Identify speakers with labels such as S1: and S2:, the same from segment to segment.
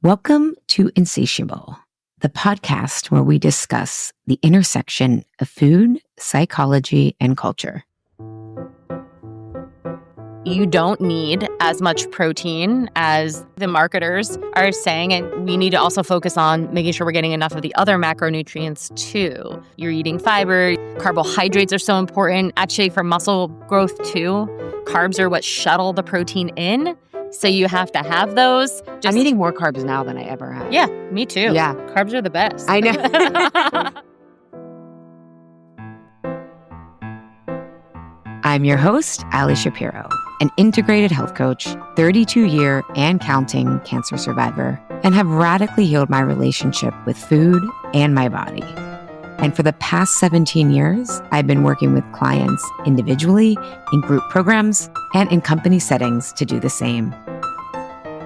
S1: Welcome to Insatiable, the podcast where we discuss the intersection of food, psychology, and culture.
S2: You don't need as much protein as the marketers are saying, and we need to also focus on making sure we're getting enough of the other macronutrients too. You're eating fiber, carbohydrates are so important, actually for muscle growth too. Carbs are what shuttle the protein in, so you have to have those.
S1: I'm eating more carbs now than I ever have.
S2: Yeah, me too.
S1: Yeah.
S2: Carbs are the best.
S1: I know. I'm your host, Ali Shapiro, an integrated health coach, 32-year and counting cancer survivor, and have radically healed my relationship with food and my body. And for the past 17 years, I've been working with clients individually, in group programs, and in company settings to do the same.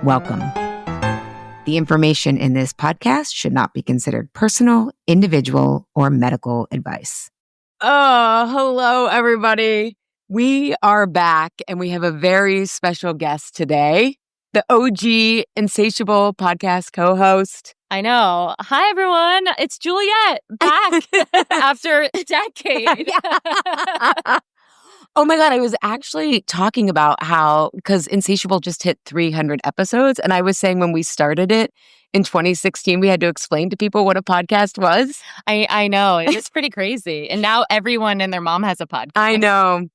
S1: Welcome. The information in this podcast should not be considered personal, individual, or medical advice. Oh, hello, everybody. We are back and we have a very special guest today, the OG Insatiable podcast co-host.
S2: I know. Hi, everyone. It's Juliet back after a decade.
S1: Oh my God, I was actually talking about how, because Insatiable just hit 300 episodes, and I was saying when we started it in 2016, we had to explain to people what a podcast was.
S2: I know. It's pretty crazy. And now everyone and their mom has a podcast.
S1: I know.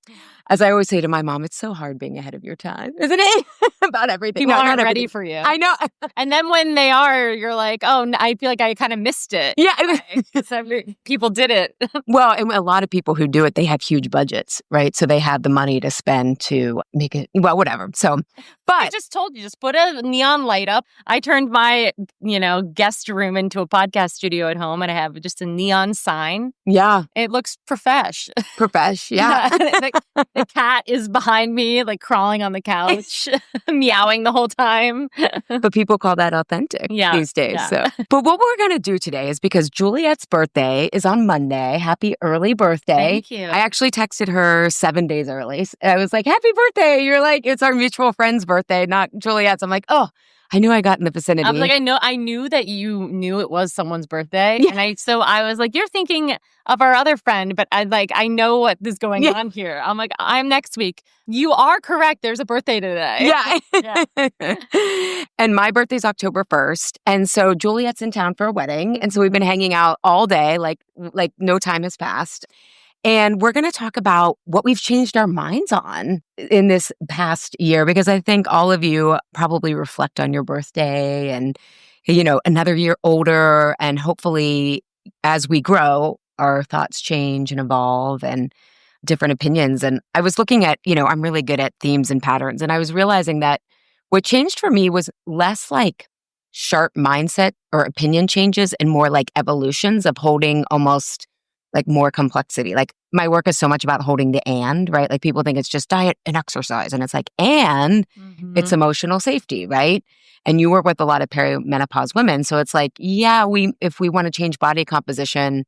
S1: As I always say to my mom, it's so hard being ahead of your time, isn't it? About everything.
S2: People aren't ready for you.
S1: I know.
S2: And then when they are, you're like, oh, I feel like I kind of missed it.
S1: Yeah.
S2: People did it.
S1: Well, and a lot of people who do it, they have huge budgets, right? So they have the money to spend to make it, well, whatever. So, but
S2: I just told you, just put a neon light up. I turned my, guest room into a podcast studio at home, and I have just a neon sign.
S1: Yeah.
S2: It looks profesh.
S1: Yeah.
S2: The cat is behind me, like crawling on the couch, meowing the whole time.
S1: But people call that authentic these days.
S2: Yeah.
S1: So, but what we're going to do today is because Juliet's birthday is on Monday. Happy early birthday.
S2: Thank you.
S1: I actually texted her 7 days early. I was like, happy birthday. You're like, it's our mutual friend's birthday, not Juliet's. I'm like, oh, I knew I got in the vicinity.
S2: I was like, I knew that you knew it was someone's birthday.
S1: Yeah.
S2: And so I was like, you're thinking of our other friend, but I know what is going on here. I'm like, I'm next week. You are correct. There's a birthday today.
S1: Yeah. And my birthday's October 1st. And so Juliet's in town for a wedding. And so we've been hanging out all day, like no time has passed. And we're going to talk about what we've changed our minds on in this past year, because I think all of you probably reflect on your birthday and, another year older. And hopefully as we grow, our thoughts change and evolve and different opinions. And I was looking at, I'm really good at themes and patterns. And I was realizing that what changed for me was less like sharp mindset or opinion changes and more like evolutions of holding almost like more complexity. Like my work is so much about holding the and, right? Like people think it's just diet and exercise. And it's like, and it's emotional safety, right? And you work with a lot of perimenopause women. So it's like, yeah, if we want to change body composition,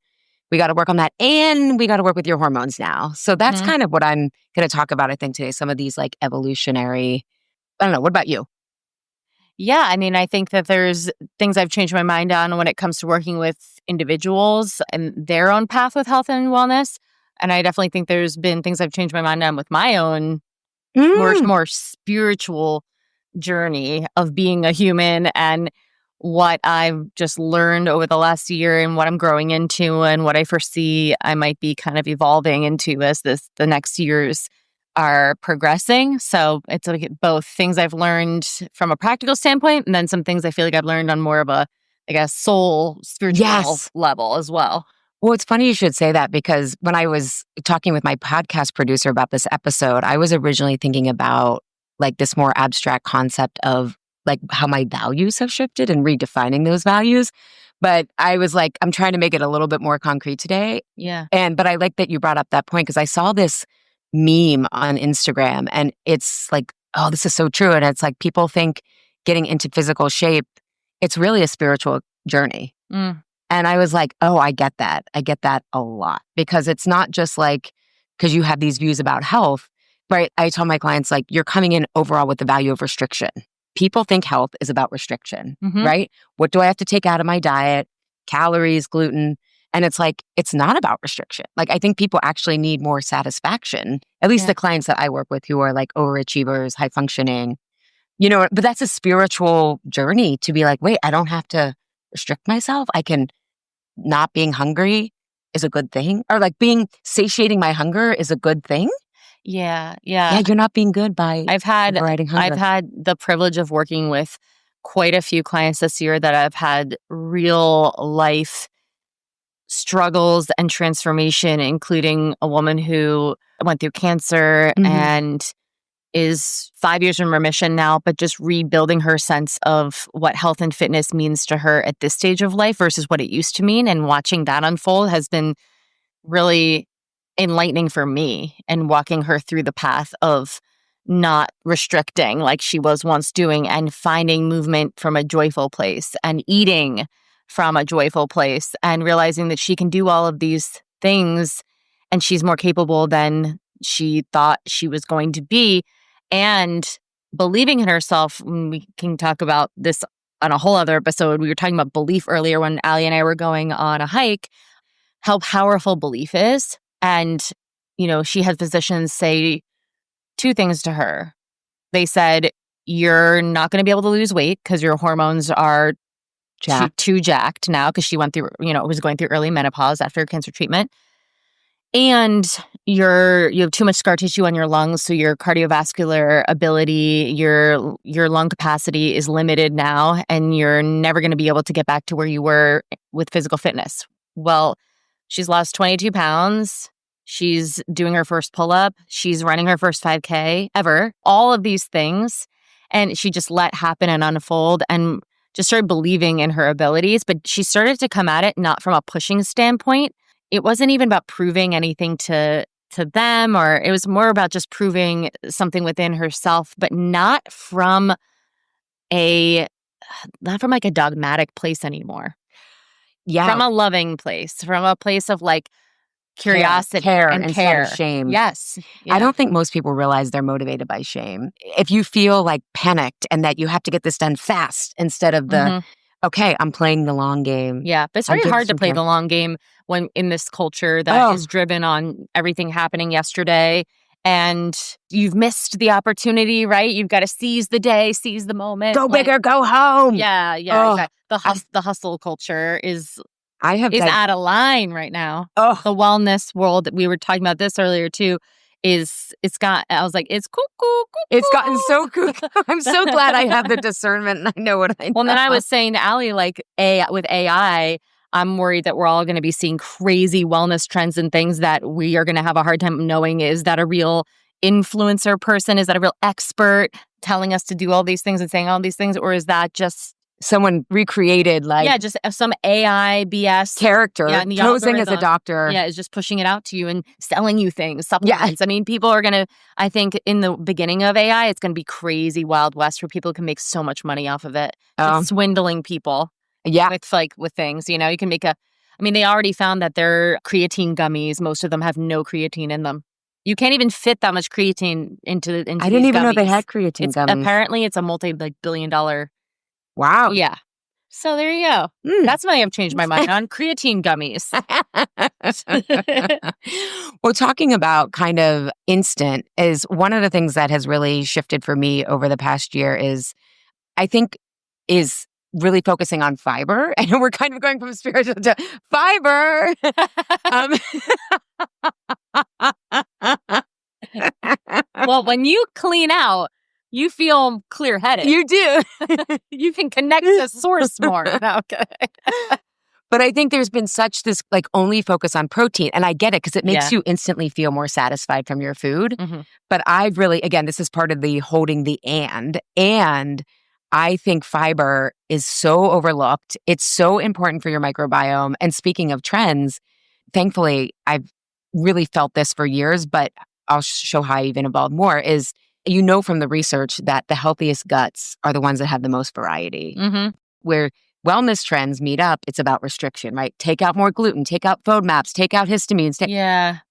S1: we got to work on that. And we got to work with your hormones now. So that's kind of what I'm going to talk about, I think, today. Some of these like evolutionary, I don't know. What about you?
S2: Yeah, I think that there's things I've changed my mind on when it comes to working with individuals and their own path with health and wellness. And I definitely think there's been things I've changed my mind on with my own more spiritual journey of being a human and what I've just learned over the last year and what I'm growing into and what I foresee I might be kind of evolving into as the next years are progressing. So it's like both things I've learned from a practical standpoint and then some things I feel like I've learned on more of a, soul, spiritual level as well.
S1: Well, it's funny you should say that because when I was talking with my podcast producer about this episode, I was originally thinking about like this more abstract concept of like how my values have shifted and redefining those values. But I was like, I'm trying to make it a little bit more concrete today.
S2: Yeah.
S1: But I like that you brought up that point because I saw this meme on Instagram and it's like, oh, this is so true. And it's like people think getting into physical shape, it's really a spiritual journey. And I was like, oh, I get that. I get that a lot because it's not just like, because you have these views about health, right? I tell my clients like, you're coming in overall with the value of restriction. people think health is about restriction,
S2: Mhm.
S1: right? What do I have to take out of my diet? Calories, gluten. And it's like, it's not about restriction. Like, I think people actually need more satisfaction, at least
S2: Yeah.
S1: the clients that I work with who are like overachievers, high functioning, but that's a spiritual journey to be like, wait, I don't have to restrict myself. I can not being hungry is a good thing, or like satiating my hunger is a good thing.
S2: Yeah.
S1: Yeah,
S2: Yeah.
S1: you're not being good by
S2: I've had
S1: overriding hunger.
S2: I've had the privilege of working with quite a few clients this year that have had real life struggles and transformation, including a woman who went through cancer
S1: Mhm.
S2: and is 5 years in remission now, but just rebuilding her sense of what health and fitness means to her at this stage of life versus what it used to mean. And watching that unfold has been really enlightening for me, and walking her through the path of not restricting like she was once doing, and finding movement from a joyful place and eating from a joyful place, and realizing that she can do all of these things and she's more capable than she thought she was going to be, and believing in herself. We can talk about this on a whole other episode. We were talking about belief earlier when Allie and I were going on a hike, how powerful belief is. And, she had physicians say two things to her. They said, you're not going to be able to lose weight because your hormones are too jacked now, because she went through, was going through early menopause after cancer treatment. And you have too much scar tissue on your lungs, so your cardiovascular ability, your lung capacity is limited now, and you're never going to be able to get back to where you were with physical fitness. Well, she's lost 22 pounds. She's doing her first pull-up. She's running her first 5K ever. All of these things. And she just let happen and unfold, and just started believing in her abilities. But she started to come at it not from a pushing standpoint. It wasn't even about proving anything to them, or it was more about just proving something within herself, but not from like a dogmatic place anymore.
S1: Yeah.
S2: From a loving place, from a place of like curiosity
S1: care
S2: and
S1: instead
S2: care.
S1: of shame.
S2: Yes. Yeah.
S1: I don't think most people realize they're motivated by shame. If you feel like panicked and that you have to get this done fast instead of okay, I'm playing the long game.
S2: Yeah, but it's very hard to play the long game when in this culture that is driven on everything happening yesterday, and you've missed the opportunity, right? You've got to seize the day, seize the moment.
S1: Go big or go home.
S2: Yeah, exactly. The hustle culture is out of line right now. The wellness world that we were talking about this earlier too. I was like, it's cuckoo.
S1: It's gotten so cool. I'm so glad I have the discernment and I know what I know.
S2: Well, then I was saying to Allie, like, with AI, I'm worried that we're all going to be seeing crazy wellness trends and things that we are going to have a hard time knowing. Is that a real influencer person? Is that a real expert telling us to do all these things and saying all these things? Or is that just
S1: someone recreated,
S2: just some AI BS
S1: character posing as a doctor?
S2: Yeah, is just pushing it out to you and selling you things, supplements. I mean, people are going to, I think in the beginning of AI, it's going to be crazy Wild West where people can make so much money off of it. Just swindling people.
S1: Yeah.
S2: With things, you can make they already found that their creatine gummies, most of them have no creatine in them. You can't even fit that much creatine into
S1: I didn't even know they had creatine gummies.
S2: Apparently it's a $multi-billion.
S1: Wow.
S2: Yeah. So there you go. That's why I've changed my mind on creatine gummies.
S1: Well, talking about kind of instant is one of the things that has really shifted for me over the past year is really focusing on fiber. I know we're kind of going from spiritual to fiber.
S2: Well, when you clean out, you feel clear-headed.
S1: You do.
S2: You can connect to source more. Okay.
S1: But I think there's been such this like only focus on protein. And I get it because it makes you instantly feel more satisfied from your food.
S2: Mm-hmm.
S1: But I've really, again, this is part of the holding the and I think fiber is so overlooked. It's so important for your microbiome. And speaking of trends, thankfully, I've really felt this for years, but I'll show how I even evolved more is from the research that the healthiest guts are the ones that have the most variety.
S2: Mm-hmm.
S1: Where wellness trends meet up, it's about restriction, right? Take out more gluten, take out FODMAPs, take out histamines.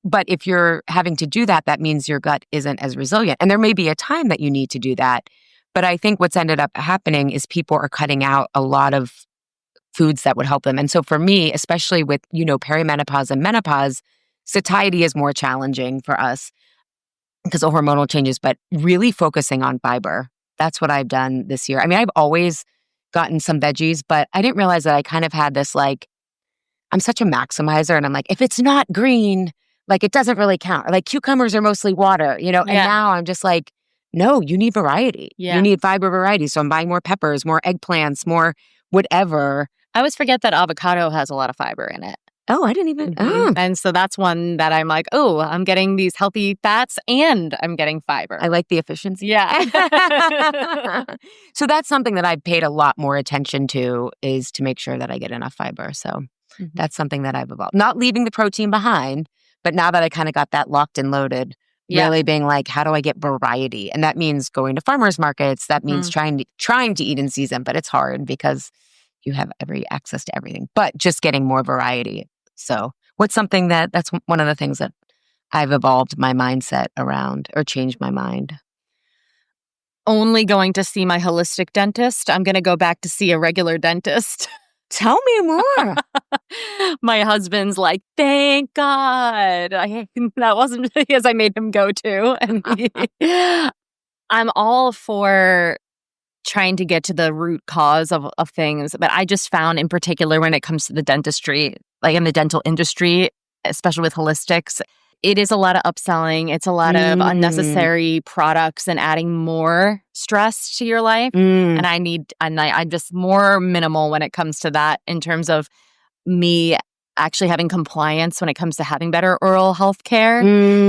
S1: But if you're having to do that, that means your gut isn't as resilient. And there may be a time that you need to do that. But I think what's ended up happening is people are cutting out a lot of foods that would help them. And so for me, especially with, perimenopause and menopause, satiety is more challenging for us because of hormonal changes, but really focusing on fiber. That's what I've done this year. I mean, I've always gotten some veggies, but I didn't realize that I kind of had this I'm such a maximizer and I'm like, if it's not green, it doesn't really count. Or cucumbers are mostly water, and now I'm just like, no, you need variety.
S2: Yeah.
S1: You need fiber variety. So I'm buying more peppers, more eggplants, more whatever.
S2: I always forget that avocado has a lot of fiber in it.
S1: Oh, I didn't even. Oh.
S2: And so that's one that I'm like, oh, I'm getting these healthy fats and I'm getting fiber.
S1: I like the efficiency.
S2: Yeah.
S1: So that's something that I've paid a lot more attention to, is to make sure that I get enough fiber. So that's something that I've evolved. Not leaving the protein behind, but now that I kind of got that locked and loaded, really being like, how do I get variety? And that means going to farmers markets. That means trying to eat in season, but it's hard because you have every access to everything, but just getting more variety. So what's something that's one of the things that I've evolved my mindset around or changed my mind?
S2: Only going to see my holistic dentist. I'm going to go back to see a regular dentist.
S1: Tell me more.
S2: My husband's like, thank God. That wasn't because I made him go to. And I'm all for trying to get to the root cause of things. But I just found in particular when it comes to the dentistry, in the dental industry, especially with holistics, it is a lot of upselling. It's a lot of unnecessary products and adding more stress to your life. And I'm just more minimal when it comes to that in terms of me actually having compliance when it comes to having better oral health care.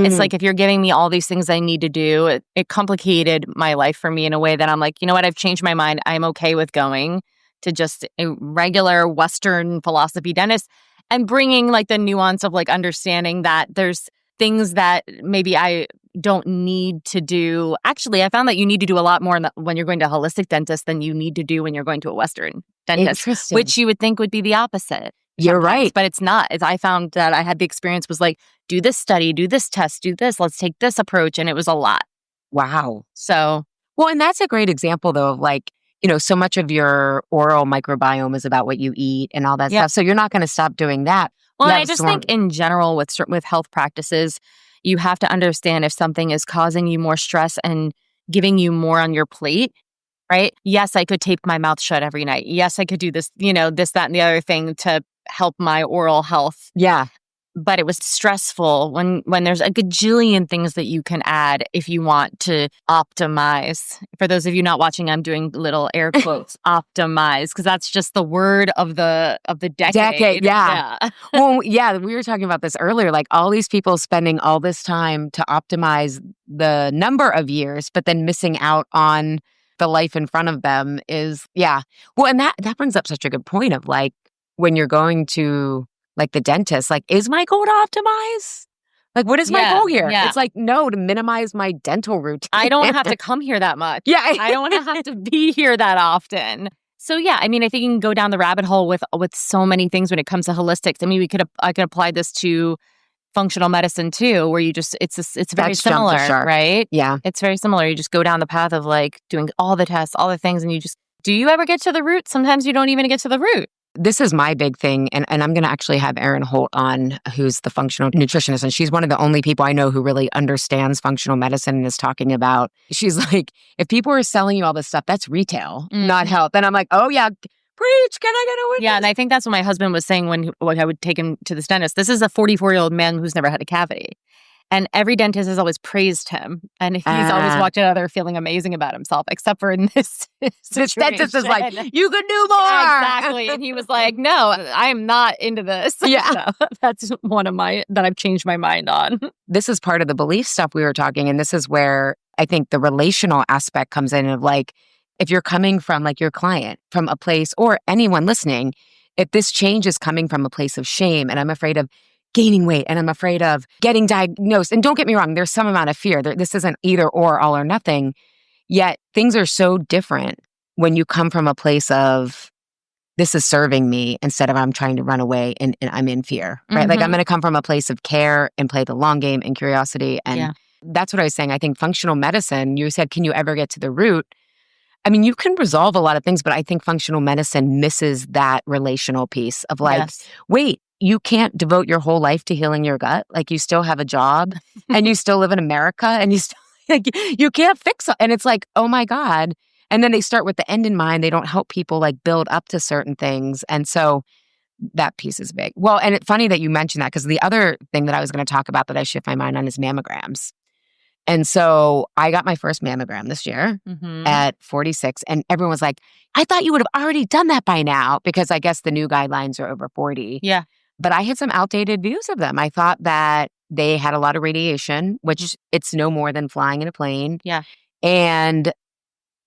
S2: It's like, if you're giving me all these things I need to do, it complicated my life for me in a way that I'm like, you know what, I've changed my mind. I'm okay with going to just a regular Western philosophy dentist and bringing the nuance of understanding that there's things that maybe I don't need to do. Actually, I found that you need to do a lot more when you're going to a holistic dentist than you need to do when you're going to a Western dentist, which you would think would be the opposite.
S1: You're right.
S2: But it's not. I found that I had the experience was do this study, do this test, do this, let's take this approach. And it was a lot.
S1: Wow.
S2: So.
S1: Well, and that's a great example though of so much of your oral microbiome is about what you eat and all that stuff. So you're not going to stop doing that.
S2: Well, I just think in general with health practices, you have to understand if something is causing you more stress and giving you more on your plate, right? Yes, I could tape my mouth shut every night. Yes, I could do this, this, that, and the other thing to help my oral health.
S1: Yeah.
S2: But it was stressful when there's a gajillion things that you can add if you want to optimize. For those of you not watching, I'm doing little air quotes, optimize, because that's just the word of the decade.
S1: Yeah. Well, yeah, we were talking about this earlier, all these people spending all this time to optimize the number of years, but then missing out on the life in front of them is, Well, and that brings up such a good point of when you're going to the dentist, is my goal to optimize? What is my goal here?
S2: Yeah.
S1: It's no, to minimize my dental routine.
S2: I don't have to come here that much.
S1: Yeah.
S2: I don't have to be here that often. So yeah, I mean, I think you can go down the rabbit hole with so many things when it comes to holistics. I mean, I could apply this to functional medicine too, where you just, it's very similar, right?
S1: Yeah.
S2: It's very similar. You just go down the path of doing all the tests, all the things, and do you ever get to the root? Sometimes you don't even get to the root.
S1: This is my big thing, and I'm going to actually have Erin Holt on, who's the functional nutritionist, and she's one of the only people I know who really understands functional medicine and is talking about, she's like, if people are selling you all this stuff, that's retail, not health. And I'm like, oh yeah, preach, can I get a witness?
S2: Yeah, and I think that's what my husband was saying when I would take him to this dentist. This is a 44-year-old man who's never had a cavity. And every dentist has always praised him. And he's always walked out of there feeling amazing about himself, except for in this situation.
S1: This dentist is like, you can do more.
S2: Exactly. And he was like, no, I am not into this.
S1: Yeah.
S2: So that's one of that I've changed my mind on.
S1: This is part of the belief stuff we were talking. And this is where I think the relational aspect comes in of if you're coming from your client, from a place, or anyone listening, if this change is coming from a place of shame, and I'm afraid of gaining weight, and I'm afraid of getting diagnosed. And don't get me wrong, there's some amount of fear. This isn't either or, all or nothing. Yet things are so different when you come from a place of, this is serving me, instead of I'm trying to run away and I'm in fear, right? I'm going to come from a place of care and play the long game and curiosity. And that's what I was saying. I think functional medicine, you said, can you ever get to the root? I mean, you can resolve a lot of things, but I think functional medicine misses that relational piece of like,
S2: Yes.
S1: wait, you can't devote your whole life to healing your gut. Like you still have a job and you still live in America and you still, like, you can't fix it. And it's like, oh my God. And then they start with the end in mind. They don't help people like build up to certain things. And so that piece is big. Well, and it's funny that you mentioned that because the other thing that I was going to talk about that I shift my mind on is mammograms. And so I got my first mammogram this year
S2: Mm-hmm.
S1: at 46. And everyone was like, I thought you would have already done that by now because I guess the new guidelines are over 40.
S2: Yeah.
S1: But I had some outdated views of them. I thought that they had a lot of radiation, which it's no more than flying in a plane.
S2: Yeah.
S1: And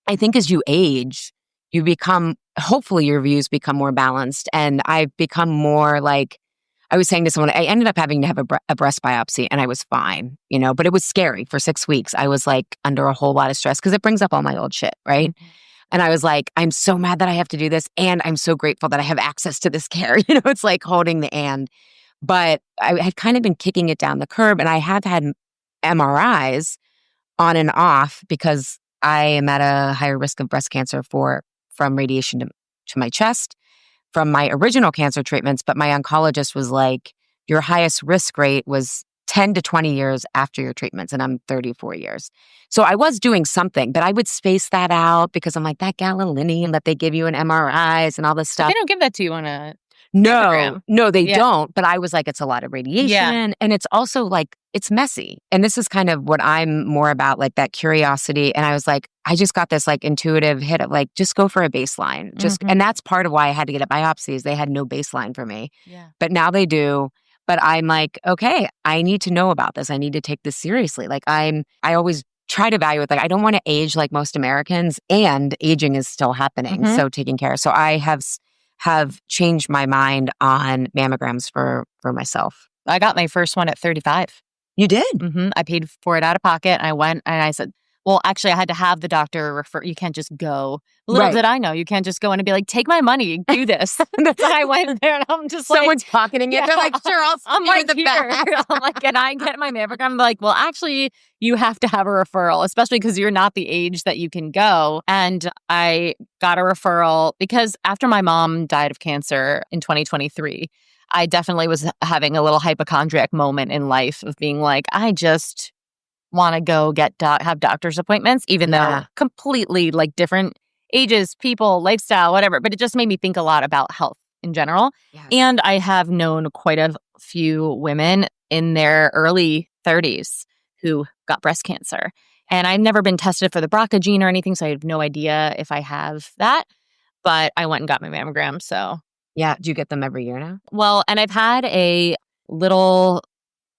S1: I think as you age, you become, hopefully your views become more balanced. And I've become more like, I was saying to someone, I ended up having to have a breast biopsy and I was fine, but it was scary for 6 weeks. I was like under a whole lot of stress because it brings up all my old shit, right?
S2: Mhm.
S1: And I was like, I'm so mad that I have to do this. And I'm so grateful that I have access to this care. It's like holding the and. But I had kind of been kicking it down the curb and I have had MRIs on and off because I am at a higher risk of breast cancer from radiation to my chest from my original cancer treatments. But my oncologist was like, your highest risk rate was 10 to 20 years after your treatments. And I'm 34 years. So I was doing something, but I would space that out because I'm like, that gadolinium that they give you in MRIs and all this
S2: But
S1: stuff.
S2: they don't give that to you on a
S1: No, they
S2: Yeah.
S1: don't. But I was like, it's a lot of radiation. And it's also like, it's messy. And this is kind of what I'm more about, like that curiosity. And I was like, I just got this like intuitive hit of like, just go for a baseline. And that's part of why I had to get a biopsy is they had no baseline for me.
S2: Yeah.
S1: But now they do. But I'm like, okay, I need to know about this. I need to take this seriously. Like I always try to evaluate, like, I don't want to age like most Americans and aging is still happening.
S2: Mhm.
S1: So taking care. So I have changed my mind on mammograms for myself.
S2: I got my first one at 35.
S1: You did?
S2: I paid for it out of pocket. And I went and I said, well, actually, I had to have the doctor refer. You can't just go. Little
S1: Right.
S2: did I know, you can't just go in and be like, take my money, do this. And I went there and I'm just
S1: Someone's pocketing it.
S2: yeah.
S1: They're like, sure,
S2: I'm
S1: give
S2: like,
S1: the
S2: here.
S1: back.
S2: I'm like, can I get my mammogram? I'm like, well, actually, you have to have a referral, especially because you're not the age that you can go. And I got a referral because after my mom died of cancer in 2023, I definitely was having a little hypochondriac moment in life of being like, I just want to go have doctor's appointments, even though completely like different ages, people, lifestyle, whatever. But it just made me think a lot about health in general.
S1: Yes.
S2: And I have known quite a few women in their early 30s who got breast cancer. And I've never been tested for the BRCA gene or anything, so I have no idea if I have that. But I went and got my mammogram, so.
S1: Yeah. Do you get them every year now?
S2: Well, and I've had a little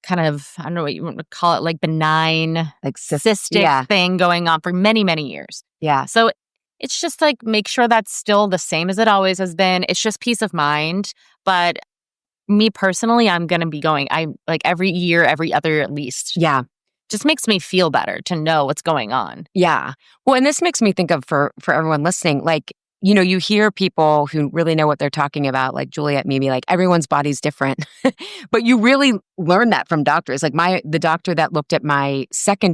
S2: kind of, I don't know what you want to call it, like benign,
S1: Like
S2: cystic thing going on for many, many years.
S1: Yeah.
S2: So it's just like, make sure that's still the same as it always has been. It's just peace of mind. But me personally, I'm going to be going, I like every year, every other year at least.
S1: Yeah.
S2: Just makes me feel better to know what's going on.
S1: Yeah. Well, and this makes me think of for everyone listening, like, you hear people who really know what they're talking about, like Juliet, maybe like everyone's body's different, but you really learn that from doctors. Like the doctor that looked at my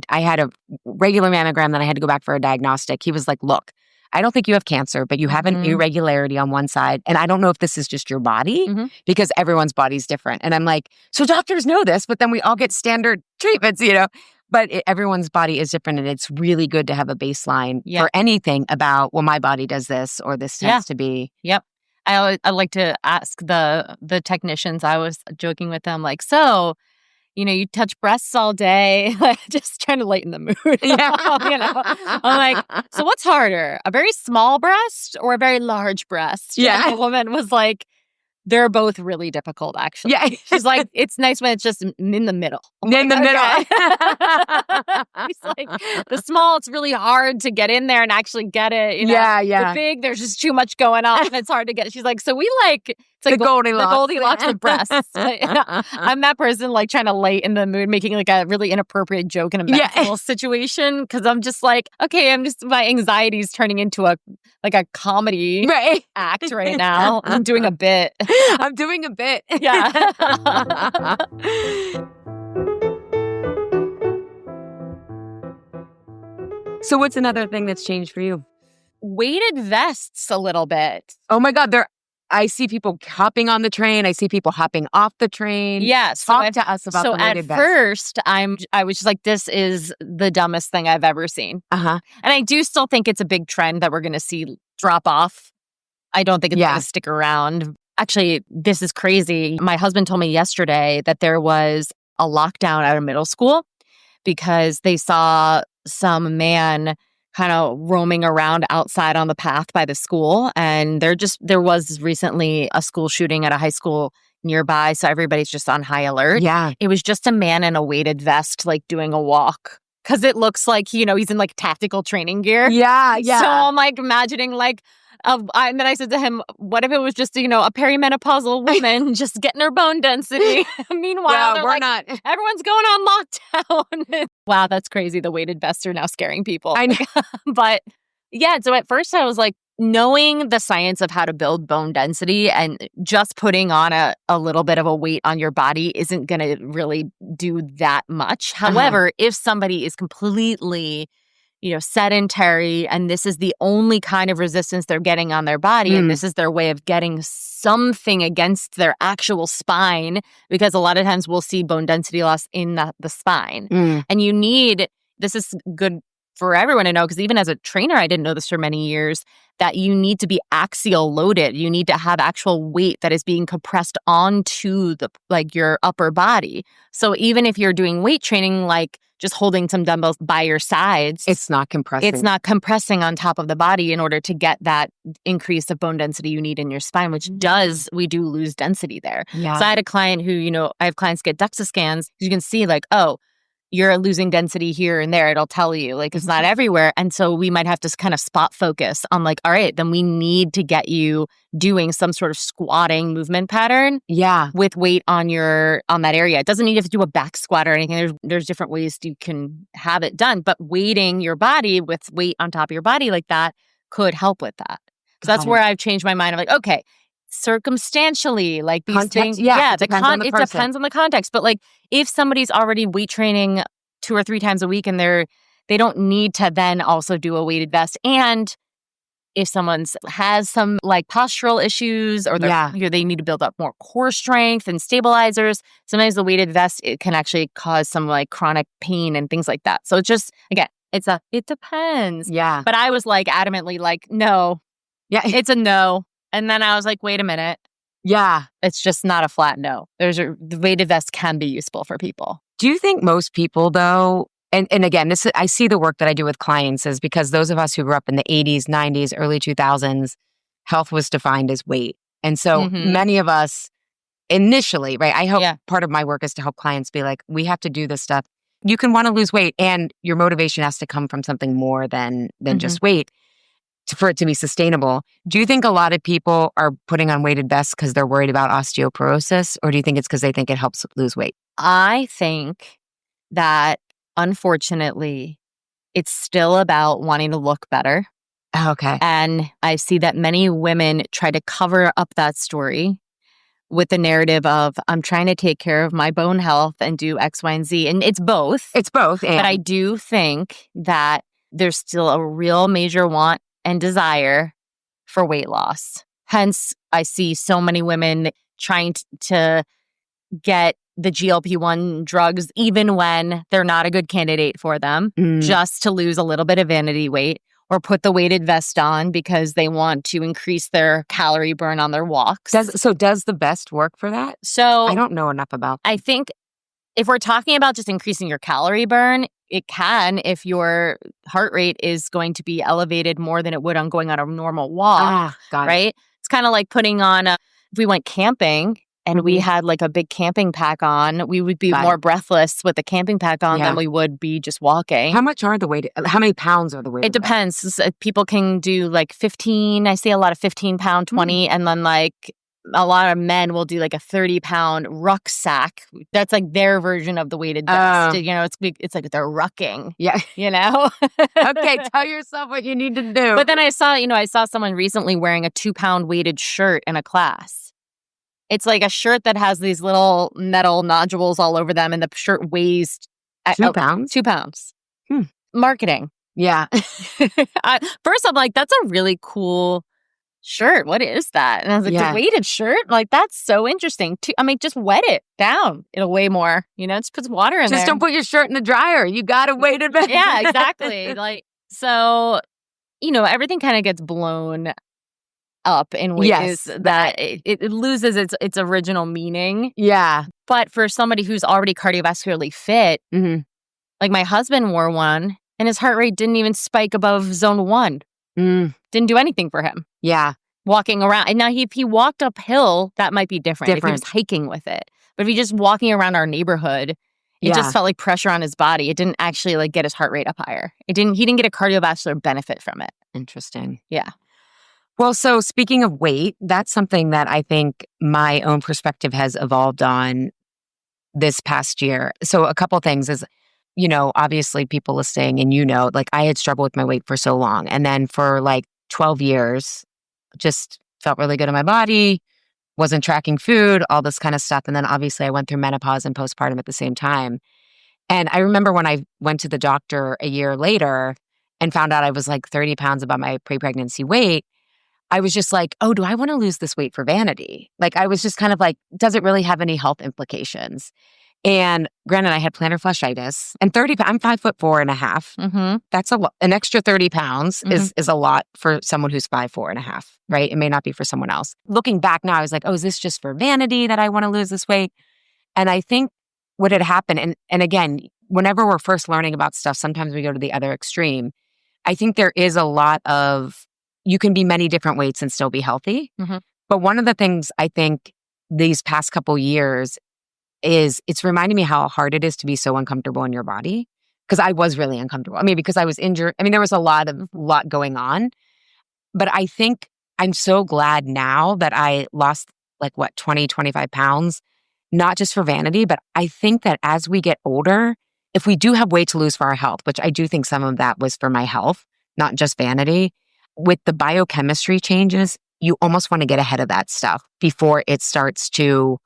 S1: I had a regular mammogram, then I had to go back for a diagnostic. He was like, look, I don't think you have cancer, but you have an irregularity on one side. And I don't know if this is just your body because everyone's body's different. And I'm like, so doctors know this, but then we all get standard treatments, But everyone's body is different, and it's really good to have a baseline for anything about, well, my body does this, or this tends to be.
S2: Yep. I like to ask the technicians. I was joking with them, like, so, you touch breasts all day, just trying to lighten the mood.
S1: Yeah.
S2: I'm like, so what's harder, a very small breast or a very large breast?
S1: Yeah.
S2: And the woman was like, they're both really difficult, actually.
S1: Yeah.
S2: She's like, it's nice when it's just in the middle.
S1: In the middle.
S2: He's like, the small, it's really hard to get in there and actually get it.
S1: Yeah.
S2: The big, there's just too much going on. It's hard to get. She's like, so we it's like
S1: The Goldilocks.
S2: The Goldilocks of breasts. I'm that person like trying to lighten the mood, making like a really inappropriate joke in a medical situation. Cause I'm just like, okay, my anxiety is turning into a comedy act right now. I'm doing a bit.
S1: I'm doing a bit.
S2: Yeah.
S1: So what's another thing that's changed for you?
S2: weighted vests a little bit.
S1: Oh my God. I see people hopping on the train. I see people hopping off the train.
S2: Yeah.
S1: Talk to us about the weighted
S2: at
S1: vest.
S2: first, I was just like, this is the dumbest thing I've ever seen.
S1: Uh-huh.
S2: And I do still think it's a big trend that we're going to see drop off. I don't think it's going to stick around. Actually, this is crazy. My husband told me yesterday that there was a lockdown at a middle school because they saw some man kind of roaming around outside on the path by the school. And there was recently a school shooting at a high school nearby. So everybody's just on high alert.
S1: Yeah.
S2: It was just a man in a weighted vest, like doing a walk. Because it looks like, he's in like tactical training gear.
S1: Yeah. Yeah.
S2: So I'm like imagining like, and then I said to him, what if it was just, a perimenopausal woman just getting her bone density? Meanwhile,
S1: we're not.
S2: Everyone's going on lockdown. Wow, that's crazy. The weighted vests are now scaring people.
S1: I know.
S2: But yeah, so at first I was like, knowing the science of how to build bone density and just putting on a little bit of a weight on your body isn't going to really do that much. However, if somebody is completely sedentary, and this is the only kind of resistance they're getting on their body, and this is their way of getting something against their actual spine, because a lot of times we'll see bone density loss in the spine. And this is good for everyone to know, because even as a trainer, I didn't know this for many years, that you need to be axial loaded. You need to have actual weight that is being compressed onto your upper body. So even if you're doing weight training, like just holding some dumbbells by your sides,
S1: it's not compressing.
S2: It's not compressing on top of the body in order to get that increase of bone density you need in your spine, which we do lose density there.
S1: Yeah.
S2: So I had a client who, I have clients get DEXA scans. You can see like, oh, you're losing density here and there. It'll tell you, like, it's not everywhere. And so we might have to kind of spot focus on like, all right, then we need to get you doing some sort of squatting movement pattern.
S1: Yeah.
S2: With weight on that area. It doesn't need you to do a back squat or anything. There's different ways you can have it done, but weighting your body with weight on top of your body like that could help with that. So that's where I've changed my mind. I'm like, okay, circumstantially, like these things.
S1: Yeah, it depends
S2: on the context. But like if somebody's already weight training 2 or 3 times a week and they don't need to then also do a weighted vest. And if someone has some like postural issues or they need to build up more core strength and stabilizers, sometimes the weighted vest, it can actually cause some like chronic pain and things like that. So it's just, again, it depends.
S1: Yeah.
S2: But I was like adamantly like, no. Yeah. It's a no. And then I was like, wait a minute.
S1: Yeah.
S2: It's just not a flat no. The weighted vest can be useful for people.
S1: Do you think most people though, and again, I see the work that I do with clients is because those of us who grew up in the 80s, 90s, early 2000s, health was defined as weight. And so many of us initially, right? I hope part of my work is to help clients be like, we have to do this stuff. You can want to lose weight and your motivation has to come from something more than just weight for it to be sustainable. Do you think a lot of people are putting on weighted vests because they're worried about osteoporosis, or do you think it's because they think it helps lose weight?
S2: I think that unfortunately, it's still about wanting to look better.
S1: Okay.
S2: And I see that many women try to cover up that story with the narrative of, I'm trying to take care of my bone health and do X, Y, and Z. And it's both.
S1: It's both.
S2: But I do think that there's still a real major want and desire for weight loss. Hence, I see so many women trying to get the GLP-1 drugs, even when they're not a good candidate for them, just to lose a little bit of vanity weight, or put the weighted vest on because they want to increase their calorie burn on their walks.
S1: Does the vest work for that?
S2: So
S1: I don't know enough about that.
S2: I think if we're talking about just increasing your calorie burn, it can if your heart rate is going to be elevated more than it would on going on a normal walk, right? It's kind of like putting on if we went camping and we had like a big camping pack on, we would be more breathless with the camping pack on than we would be just walking.
S1: How many pounds are the weight?
S2: It depends. People can do like 15. I see a lot of 15-pound, 20, and then like a lot of men will do like a 30-pound rucksack. That's like their version of the weighted vest. It's like they're rucking.
S1: Yeah. Okay, tell yourself what you need to do.
S2: But then I saw someone recently wearing a 2-pound weighted shirt in a class. It's like a shirt that has these little metal nodules all over them, and the shirt weighs
S1: 2 pounds.
S2: 2 pounds. Marketing.
S1: Yeah.
S2: First, I'm like, that's a really cool shirt. What is that? And I was like,
S1: Yeah.
S2: the weighted shirt? Like, that's so interesting. I mean, just wet it down. It'll weigh more. Just put some water in there.
S1: Just don't put your shirt in the dryer. You got to weight it back.
S2: Yeah, exactly. So, everything kind of gets blown up in ways that it loses its original meaning.
S1: Yeah.
S2: But for somebody who's already cardiovascularly fit, like my husband wore one and his heart rate didn't even spike above zone 1. Didn't do anything for him.
S1: Yeah.
S2: Walking around. And now if he walked uphill, that might be different. If he was hiking with it. But if he just walking around our neighborhood, it just felt like pressure on his body. It didn't actually get his heart rate up higher. He didn't get a cardiovascular benefit from it.
S1: Interesting.
S2: Yeah.
S1: Well, so speaking of weight, that's something that I think my own perspective has evolved on this past year. So a couple things is, obviously people listening and I had struggled with my weight for so long. And then for 12 years, just felt really good in my body, wasn't tracking food, all this kind of stuff. And then obviously I went through menopause and postpartum at the same time. And I remember when I went to the doctor a year later and found out I was 30 pounds above my pre-pregnancy weight, I was just like, oh, do I want to lose this weight for vanity? I was just kind of does it really have any health implications? And granted, I had plantar fasciitis and I'm 5'4.5". That's a lot. An extra 30 pounds is a lot for someone who's 5'4.5", right? It may not be for someone else. Looking back now, I was like, oh, is this just for vanity that I want to lose this weight? And I think what had happened, and again, whenever we're first learning about stuff, sometimes we go to the other extreme. I think there is a lot of, you can be many different weights and still be healthy. But one of the things I think these past couple years is it's reminding me how hard it is to be so uncomfortable in your body. Because I was really uncomfortable. I mean, because I was injured. I mean, there was a lot going on. But I think I'm so glad now that I lost 20, 25 pounds, not just for vanity, but I think that as we get older, if we do have weight to lose for our health, which I do think some of that was for my health, not just vanity, with the biochemistry changes, you almost want to get ahead of that stuff before it starts to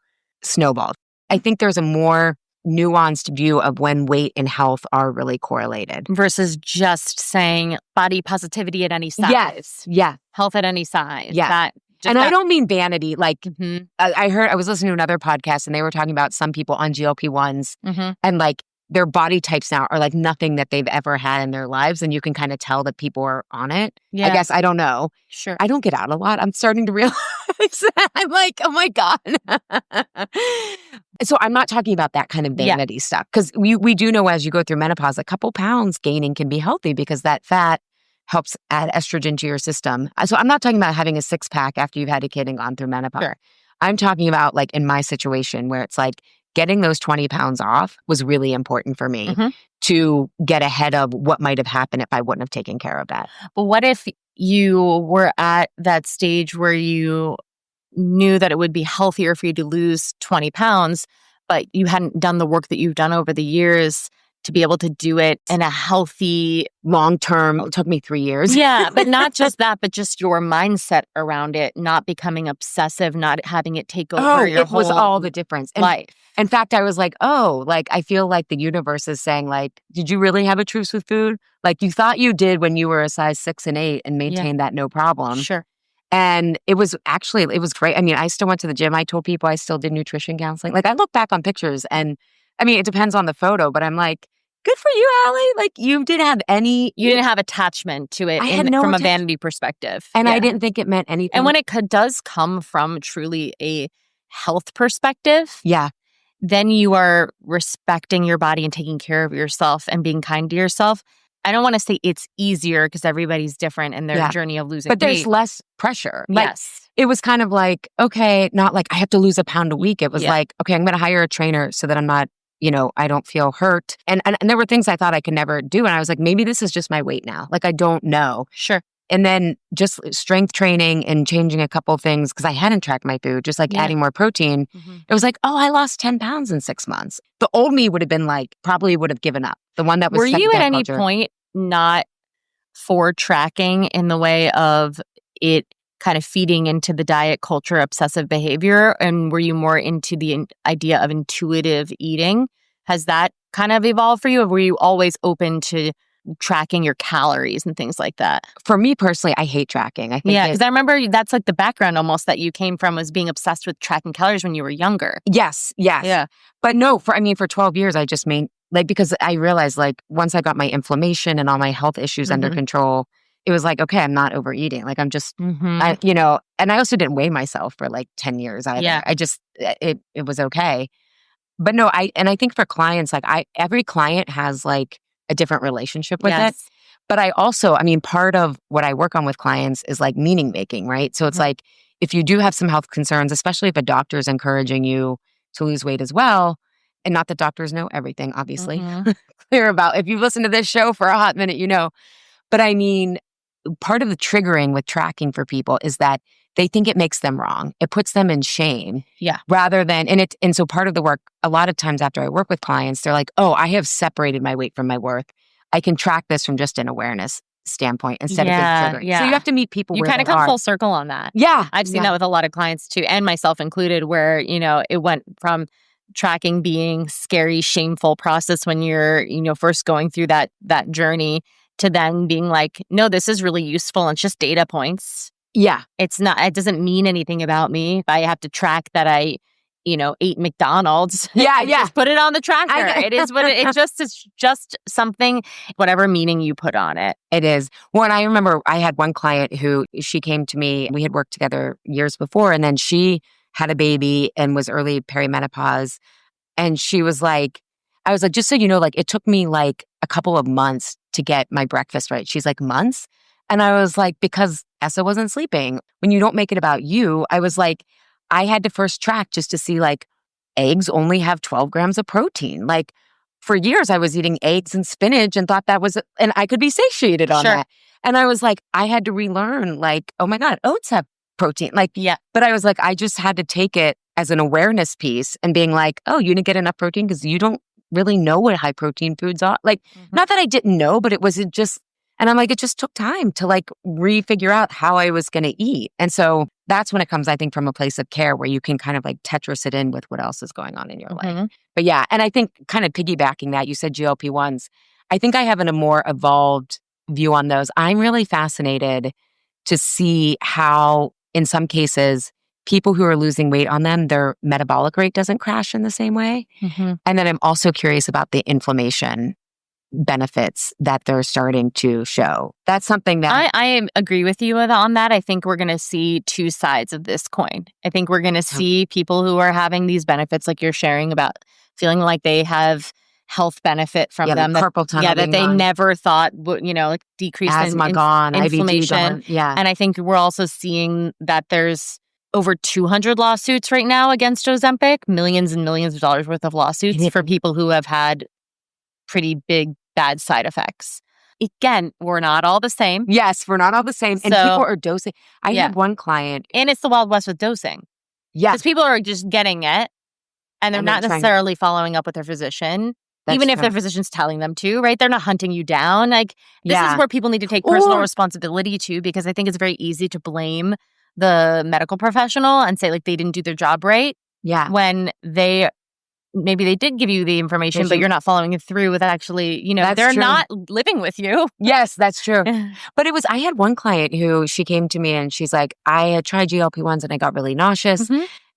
S1: snowball. I think there's a more nuanced view of when weight and health are really correlated.
S2: Versus just saying body positivity at any size.
S1: Yes. Yeah.
S2: Health at any size.
S1: Yeah. I don't mean vanity. I was listening to another podcast and they were talking about some people on GLP-1s and their body types now are nothing that they've ever had in their lives. And you can kind of tell that people are on it. Yeah. I guess, I don't know.
S2: Sure.
S1: I don't get out a lot. I'm starting to realize that. I'm like, oh my God. So I'm not talking about that kind of vanity stuff. Because we do know as you go through menopause, a couple pounds gaining can be healthy because that fat helps add estrogen to your system. So I'm not talking about having a 6-pack after you've had a kid and gone through menopause.
S2: Sure.
S1: I'm talking about in my situation where it's getting those 20 pounds off was really important for me to get ahead of what might have happened if I wouldn't have taken care of that.
S2: But what if you were at that stage where you knew that it would be healthier for you to lose 20 pounds, but you hadn't done the work that you've done over the years to be able to do it in a healthy,
S1: long-term? It took me 3 years.
S2: Yeah, but not just that, but just your mindset around it, not becoming obsessive, not having it take over your whole
S1: was all the difference.
S2: Life.
S1: In fact, I was I feel like the universe is saying did you really have a truce with food? You thought you did when you were a size 6 and 8 and maintained that no problem.
S2: Sure.
S1: And it was great. I mean, I still went to the gym. I told people I still did nutrition counseling. I look back on pictures and I mean, it depends on the photo, but I'm like, good for you, Allie. You didn't have any...
S2: You didn't have attachment to it from a vanity perspective.
S1: And I didn't think it meant anything.
S2: And when it does come from truly a health perspective, then you are respecting your body and taking care of yourself and being kind to yourself. I don't want to say it's easier because everybody's different in their journey of losing weight.
S1: But there's less pressure.
S2: Yes.
S1: It was kind of okay, not I have to lose a pound a week. It was okay, I'm going to hire a trainer so that I'm not, I don't feel hurt. And there were things I thought I could never do. And I was like, maybe this is just my weight now. I don't know.
S2: Sure.
S1: And then just strength training and changing a couple things because I hadn't tracked my food, just adding more protein. It was oh, I lost 10 pounds in 6 months. The old me would have been probably would have given up. The one that was...
S2: Were you at any point not for tracking in the way of it kind of feeding into the diet culture obsessive behavior? And were you more into the idea of intuitive eating? Has that kind of evolved for you? Or were you always open to tracking your calories and things like that?
S1: For me personally, I hate tracking. I think
S2: because I remember that's like the background almost that you came from, was being obsessed with tracking calories when you were younger.
S1: Yes.
S2: Yeah.
S1: But no, for 12 years, I just because I realized like once I got my inflammation and all my health issues under control, it was like, okay, I'm not overeating. Like I'm just, and I also didn't weigh myself for like 10 years either.
S2: Yeah.
S1: I just, it was okay. But no, I think for clients, like every client has like a different relationship with it. But I also, part of what I work on with clients is like meaning making, right? So it's like, if you do have some health concerns, especially if a doctor is encouraging you to lose weight as well, and not that doctors know everything, obviously, clear about, if you've listened to this show for a hot minute, you know. But part of the triggering with tracking for people is that they think it makes them wrong. It puts them in shame.
S2: Yeah.
S1: Rather than, and so part of the work, a lot of times after I work with clients, they're like, oh, I have separated my weight from my worth. I can track this from just an awareness standpoint instead of being triggering.
S2: Yeah.
S1: So you have to meet people
S2: you
S1: where
S2: kind of
S1: they
S2: come
S1: are.
S2: full circle on that.
S1: Yeah.
S2: I've seen that with a lot of clients too, and myself included, where, it went from tracking being scary, shameful process when you're, first going through that journey, to then being like, no, this is really useful. And it's just data points.
S1: Yeah.
S2: It doesn't mean anything about me. If I have to track that I, ate McDonald's.
S1: Yeah.
S2: Just put it on the tracker. It is what it's just something, whatever meaning you put on it.
S1: It is. Well, and I remember I had one client who, she came to me, we had worked together years before, and then she had a baby and was early perimenopause. And she was like, I was like, just so you know, like it took me like a couple of months to get my breakfast right. She's like, months? And I was like, because Essa wasn't sleeping. When you don't make it about you, I was like, I had to first track just to see like eggs only have 12 grams of protein. Like for years I was eating eggs and spinach and thought that was, and I could be satiated on that. And I was like, I had to relearn like, oh my God, oats have protein. Like, yeah. But I was like, I just had to take it as an awareness piece and being like, oh, you didn't get enough protein because you don't really know what high protein foods are. Like, not that I didn't know, but it wasn't just, and I'm like, it just took time to like refigure out how I was going to eat. And so that's when it comes, I think, from a place of care where you can kind of like Tetris it in with what else is going on in your life. But yeah, and I think kind of piggybacking that, you said GLP-1s. I think I have a more evolved view on those. I'm really fascinated to see how, in some cases, people who are losing weight on them, their metabolic rate doesn't crash in the same way. And then I'm also curious about the inflammation benefits that they're starting to show. That's something that
S2: I agree with you on that. I think we're going to see two sides of this coin. I think we're going to see people who are having these benefits, like you're sharing about, feeling like they have health benefit from them.
S1: Carpal tunnel
S2: that they never thought would, like decrease
S1: asthma gone,
S2: inflammation.
S1: IBD gone. Yeah.
S2: And I think we're also seeing that there's over 200 lawsuits right now against Ozempic, millions and millions of dollars worth of lawsuits for people who have had pretty big bad side effects. Again, we're not all the same.
S1: Yes, we're not all the same. And people are dosing. I had one client.
S2: And it's the Wild West with dosing.
S1: Yeah.
S2: Because people are just getting it and they're not necessarily following up with their physician. Even if their physician's telling them to, right? They're not hunting you down. Like, this is where people need to take personal responsibility too, because I think it's very easy to blame the medical professional and say like they didn't do their job right. Yeah. When maybe they did give you the information, but you're not following it through with actually, they're not living with you.
S1: Yes, that's true. But I had one client who, she came to me and she's like, I had tried GLP-1s and I got really nauseous.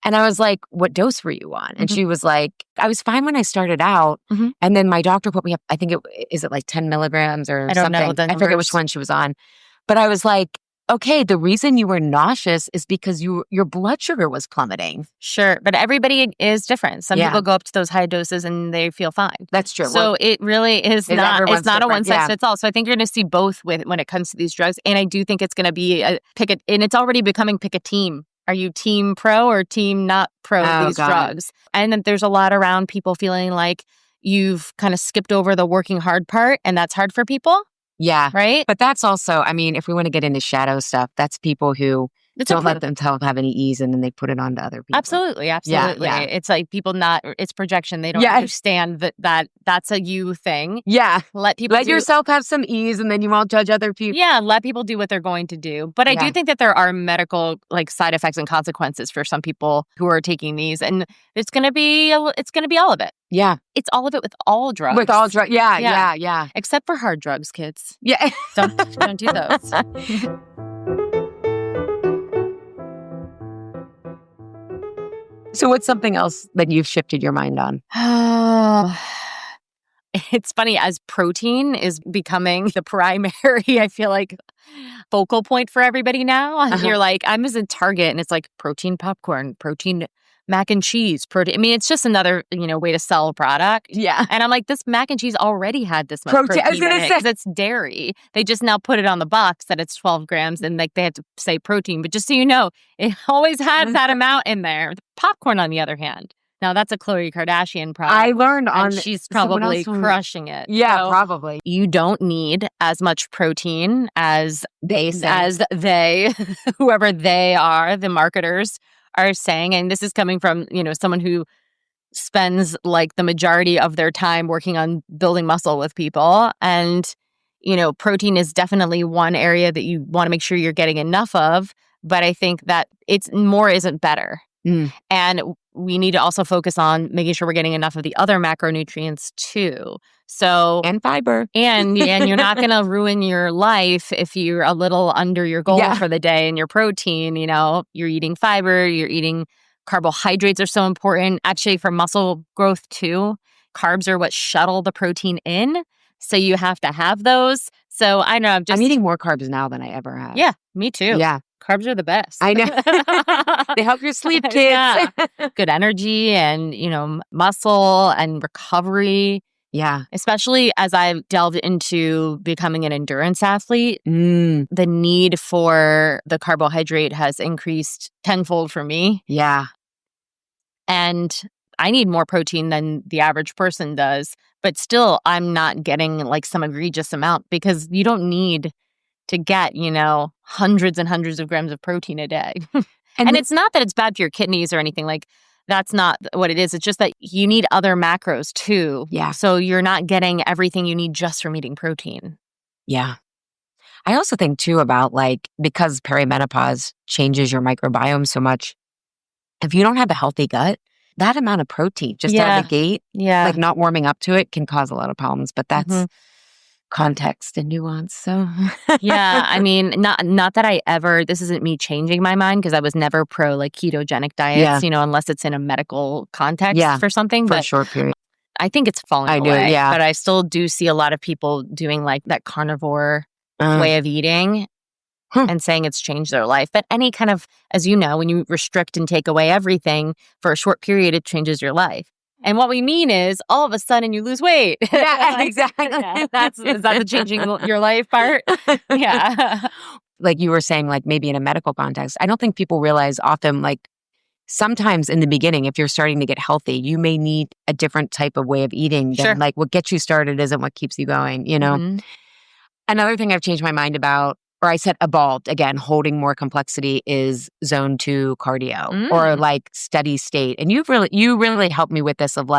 S1: And I was like, what dose were you on? And she was like, I was fine when I started out. And then my doctor put me up, I think is it like 10 milligrams or
S2: I don't
S1: something?
S2: know
S1: I forget which one she was on. But I was like, okay, the reason you were nauseous is because your blood sugar was plummeting.
S2: Sure. But everybody is different. Some people go up to those high doses and they feel fine.
S1: That's true.
S2: So it really is not, it's not a one size fits all. So I think you're going to see both when it comes to these drugs. And I do think it's going to be and it's already becoming pick a team. Are you team pro or team not pro these drugs? And then there's a lot around people feeling like you've kind of skipped over the working hard part, and that's hard for people.
S1: Yeah.
S2: Right?
S1: But that's also, if we want to get into shadow stuff, that's people who don't let themselves have any ease, and then they put it on to other people.
S2: Absolutely.
S1: Yeah.
S2: It's like people it's projection. They don't understand that that's a you thing.
S1: Yeah.
S2: Let
S1: yourself have some ease, and then you won't judge other people.
S2: Yeah, let people do what they're going to do. But I do think that there are medical side effects and consequences for some people who are taking these, and it's going to be all of it.
S1: Yeah.
S2: It's all of it with all drugs.
S1: With all drugs. Yeah.
S2: Except for hard drugs, kids.
S1: Yeah.
S2: Don't do those.
S1: So what's something else that you've shifted your mind on?
S2: It's funny, as protein is becoming the primary, I feel like, focal point for everybody now. You're like, I'm in Target and it's like protein popcorn, protein mac and cheese, protein. I mean, it's just another, way to sell a product.
S1: Yeah.
S2: And I'm like, this mac and cheese already had this much protein in it because it's dairy. They just now put it on the box that it's 12 grams and they had to say protein. But just so you know, it always had that amount in there. The popcorn, on the other hand. Now, that's a Khloe Kardashian product.
S1: I learned
S2: she's probably crushing it.
S1: Yeah, so probably.
S2: You don't need as much protein as
S1: they say.
S2: Whoever they are, the marketers, are saying. And this is coming from, someone who spends the majority of their time working on building muscle with people. And, protein is definitely one area that you want to make sure you're getting enough of. But I think that it's more isn't better. And we need to also focus on making sure we're getting enough of the other macronutrients too. So
S1: and fiber.
S2: And you're not going to ruin your life if you're a little under your goal for the day and your protein. You're eating fiber, you're eating carbohydrates are so important. Actually, for muscle growth too, carbs are what shuttle the protein in. So you have to have those. So I know I'm
S1: eating more carbs now than I ever have.
S2: Yeah, me too.
S1: Yeah.
S2: Carbs are the best.
S1: I know. They help your sleep, kids.
S2: Yeah. Good energy and, muscle and recovery.
S1: Yeah.
S2: Especially as I've delved into becoming an endurance athlete, the need for the carbohydrate has increased tenfold for me.
S1: Yeah.
S2: And I need more protein than the average person does. But still, I'm not getting some egregious amount because you don't need to get, hundreds and hundreds of grams of protein a day. And it's not that it's bad for your kidneys or anything. That's not what it is. It's just that you need other macros too.
S1: Yeah.
S2: So you're not getting everything you need just from eating protein.
S1: Yeah. I also think too about because perimenopause changes your microbiome so much, if you don't have a healthy gut, that amount of protein just out of the gate, not warming up to it can cause a lot of problems. But that's context and nuance. So
S2: yeah, I mean, not that I ever, this isn't me changing my mind because I was never pro ketogenic diets, unless it's in a medical context for something.
S1: For a short period.
S2: I think it's falling away.
S1: Yeah.
S2: But I still do see a lot of people doing that carnivore way of eating and saying it's changed their life. But any kind of, as you know, when you restrict and take away everything for a short period, it changes your life. And what we mean is all of a sudden you lose weight.
S1: Yeah, exactly.
S2: Is that the changing your life part? Yeah.
S1: You were saying, maybe in a medical context, I don't think people realize often, sometimes in the beginning, if you're starting to get healthy, you may need a different type of way of eating than what gets you started isn't what keeps you going, Another thing I've changed my mind about, or I said evolved, again, holding more complexity, is zone 2 cardio or steady state. And you really helped me with this of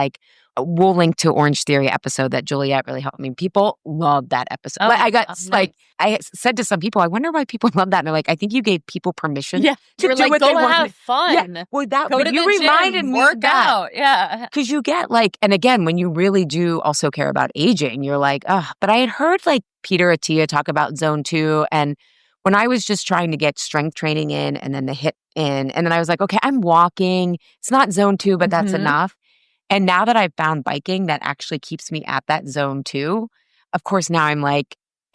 S1: we'll link to Orange Theory episode that Juliet really helped me. People love that episode.
S2: Oh,
S1: I got
S2: nice.
S1: I said to some people, I wonder why people love that. And they're like, I think you gave people permission to
S2: do what
S1: they
S2: go
S1: want.
S2: Have fun.
S1: Yeah. Well, that
S2: go to
S1: you
S2: the
S1: reminded
S2: gym,
S1: me
S2: work
S1: of that.
S2: out. Yeah.
S1: Because you get and again, when you really do also care about aging, you're but I had heard Peter Attia talk about zone 2. And when I was just trying to get strength training in and then the HIIT in, and then I was okay, I'm walking. It's not zone 2, but that's enough. And now that I've found biking that actually keeps me at that zone 2, of course, now I'm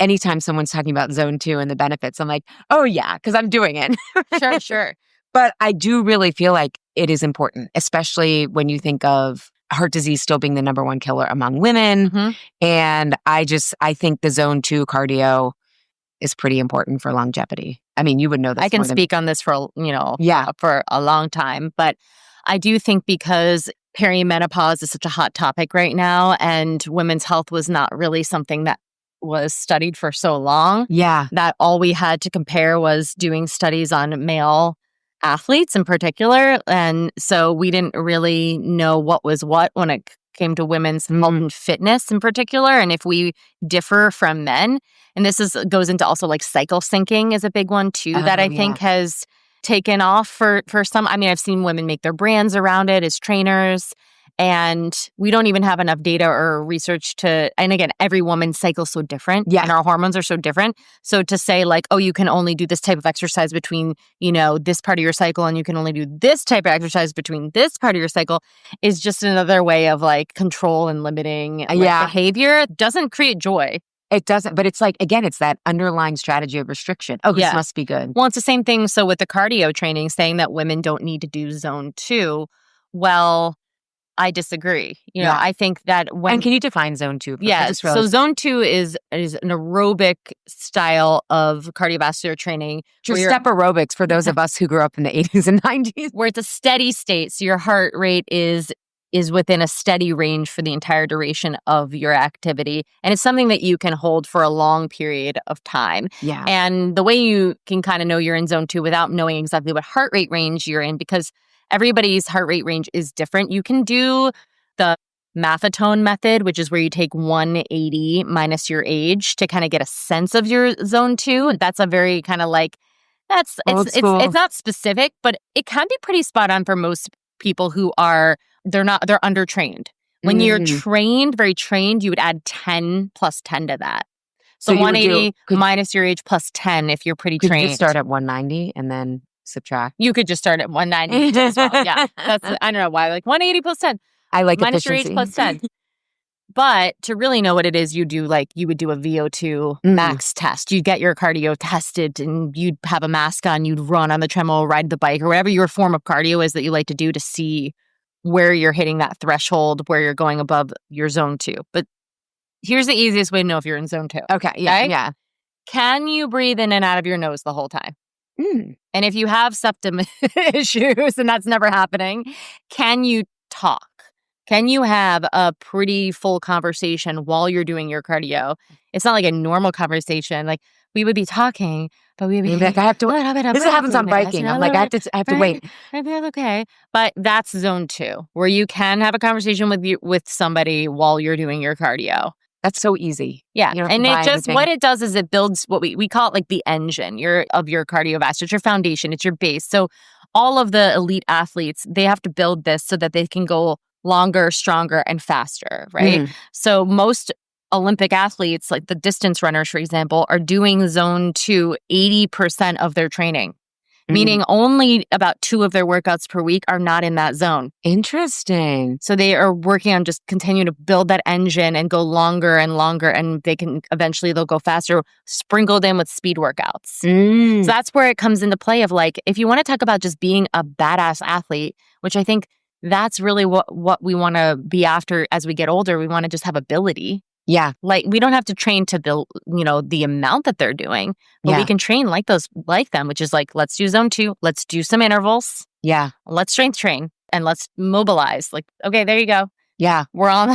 S1: anytime someone's talking about zone 2 and the benefits, I'm oh yeah, because I'm doing it.
S2: Sure.
S1: But I do really feel it is important, especially when you think of heart disease still being the number 1 killer among women. And I think the zone 2 cardio is pretty important for longevity. I mean, you would know this.
S2: I can speak on this for a long time, but I do think because perimenopause is such a hot topic right now and women's health was not really something that was studied for so long
S1: Yeah.
S2: that all we had to compare was doing studies on male athletes in particular. And so we didn't really know what was what when it came to women's health and fitness in particular, and if we differ from men. And this goes into also like cycle syncing is a big one too, that I think has taken off for some. I mean, I've seen women make their brands around it as trainers. And we don't even have enough data or research and again, every woman's cycle is so different and our hormones are so different. So to say like, oh, you can only do this type of exercise between, this part of your cycle and you can only do this type of exercise between this part of your cycle is just another way of like control and limiting behavior. It doesn't create joy.
S1: It doesn't, but it's like, again, it's that underlying strategy of restriction. Oh, this must be good.
S2: Well, it's the same thing. So with the cardio training, saying that women don't need to do zone 2, well, I disagree. I think that
S1: And can you define zone 2?
S2: So zone 2 is an aerobic style of cardiovascular training.
S1: Just step aerobics for those of us who grew up in the 80s and 90s.
S2: Where it's a steady state. So your heart rate is within a steady range for the entire duration of your activity. And it's something that you can hold for a long period of time.
S1: Yeah.
S2: And the way you can kind of know you're in zone 2 without knowing exactly what heart rate range you're in, because everybody's heart rate range is different. You can do the mathatone method, which is where you take 180 minus your age to kind of get a sense of your zone 2. That's a very kind of like, it's not specific, but it can be pretty spot on for most people who they're undertrained. When you're trained, very trained, you would add 10 plus 10 to that. So 180 minus your age plus 10 if you're pretty trained.
S1: Could you start at 190 and then subtract?
S2: You could just start at 190 as well. Yeah. I don't know why. Like 180 plus 10.
S1: I like
S2: minus
S1: efficiency.
S2: Your age plus 10. But to really know what it is, you would do a VO2 max test. You'd get your cardio tested and you'd have a mask on. You'd run on the treadmill, ride the bike, or whatever your form of cardio is that you like to do to see where you're hitting that threshold, where you're going above your zone 2. But here's the easiest way to know if you're in zone 2.
S1: Okay. Yeah.
S2: Can you breathe in and out of your nose the whole time? And if you have septum issues, and that's never happening, can you talk? Can you have a pretty full conversation while you're doing your cardio? It's not like a normal conversation. Like we would be talking, but we would be
S1: like, I have to. This happens on biking. I'm like, I have to wait.
S2: Okay, but that's zone 2, where you can have a conversation with somebody while you're doing your cardio.
S1: That's so easy.
S2: Yeah. And it just, what it does is it builds what we call it like the engine of your cardiovascular. It's your foundation. It's your base. So all of the elite athletes, they have to build this so that they can go longer, stronger, and faster, right? So most Olympic athletes, like the distance runners, for example, are doing zone 2 80% of their training. Meaning only about 2 of their workouts per week are not in that zone.
S1: Interesting.
S2: So they are working on just continuing to build that engine and go longer and longer, and they'll go faster, sprinkled in with speed workouts. So that's where it comes into play of like, if you want to talk about just being a badass athlete, which I think that's really what we want to be after as we get older. We want to just have ability.
S1: Yeah.
S2: Like we don't have to train to the amount that they're doing, but we can train like them, which is like, let's do zone 2. Let's do some intervals.
S1: Yeah.
S2: Let's strength train and let's mobilize. Like, okay, there you go.
S1: Yeah.
S2: We're on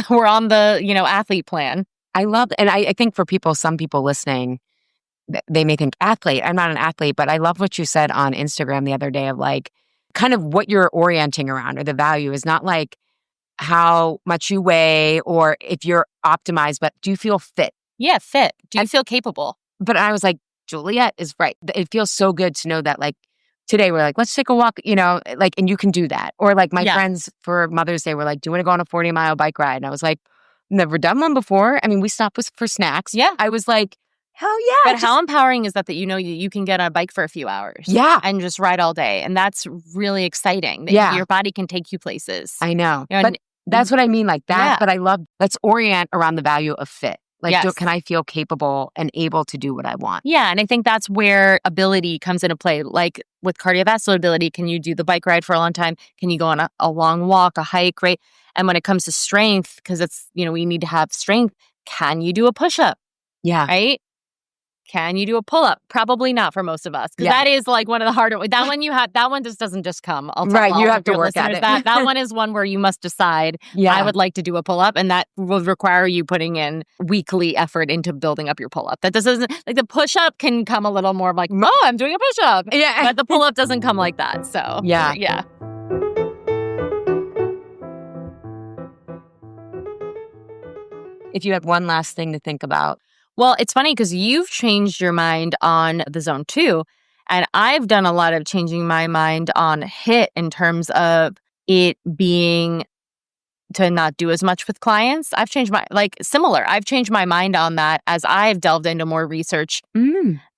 S2: the, athlete plan.
S1: I love, and I think for some people listening, they may think athlete. I'm not an athlete, but I love what you said on Instagram the other day of like, kind of what you're orienting around, or the value is not like how much you weigh or if you're optimized, but do you feel fit?
S2: Yeah, fit. Do you feel capable?
S1: But I was like, Juliet is right. It feels so good to know that like today we're like, let's take a walk, like, and you can do that. Or like my friends for Mother's Day were like, do you want to go on a 40-mile bike ride? And I was like, never done one before. I mean, we stopped for snacks.
S2: Yeah.
S1: I was like, hell yeah.
S2: But how empowering is that you can get on a bike for a few hours.
S1: Yeah.
S2: And just ride all day. And that's really exciting.
S1: Yeah.
S2: Your body can take you places.
S1: I know. But that's what I mean, like that. Yeah. But I love, let's orient around the value of fit. Like, can I feel capable and able to do what I want?
S2: Yeah. And I think that's where ability comes into play. Like with cardiovascular ability, can you do the bike ride for a long time? Can you go on a long walk, a hike, right? And when it comes to strength, because it's, we need to have strength, can you do a push-up?
S1: Yeah.
S2: Right? Can you do a pull-up? Probably not for most of us, because that is like one of the harder. That one just doesn't just come. I'll tell
S1: Right, you
S2: all
S1: have
S2: of
S1: to
S2: your
S1: work at
S2: listeners
S1: it.
S2: that one is one where you must decide. I would like to do a pull-up, and that will require you putting in weekly effort into building up your pull-up. That doesn't like the push-up can come a little more like, oh, I'm doing a push-up.
S1: Yeah,
S2: but the pull-up doesn't come like that. So yeah.
S1: If you had one last thing to think about.
S2: Well, it's funny because you've changed your mind on the zone 2, and I've done a lot of changing my mind on HIIT in terms of it being to not do as much with clients. I've changed I've changed my mind on that as I've delved into more research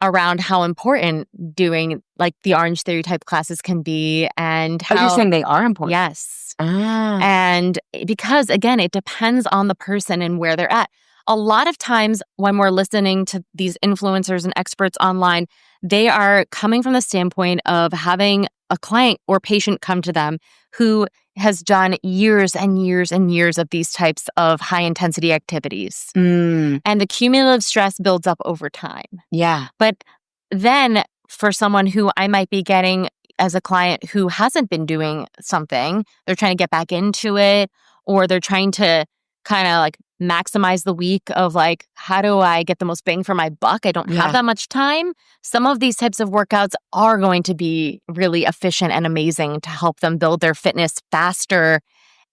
S2: around how important doing like the Orange Theory type classes can be, and how
S1: you're saying they are important.
S2: Yes. And because again, it depends on the person and where they're at. A lot of times when we're listening to these influencers and experts online, they are coming from the standpoint of having a client or patient come to them who has done years and years and years of these types of high intensity activities. And the cumulative stress builds up over time.
S1: Yeah.
S2: But then for someone who I might be getting as a client who hasn't been doing something, they're trying to get back into it, or they're trying to kind of like maximize the week of like, how do I get the most bang for my buck? I don't have that much time. Some of these types of workouts are going to be really efficient and amazing to help them build their fitness faster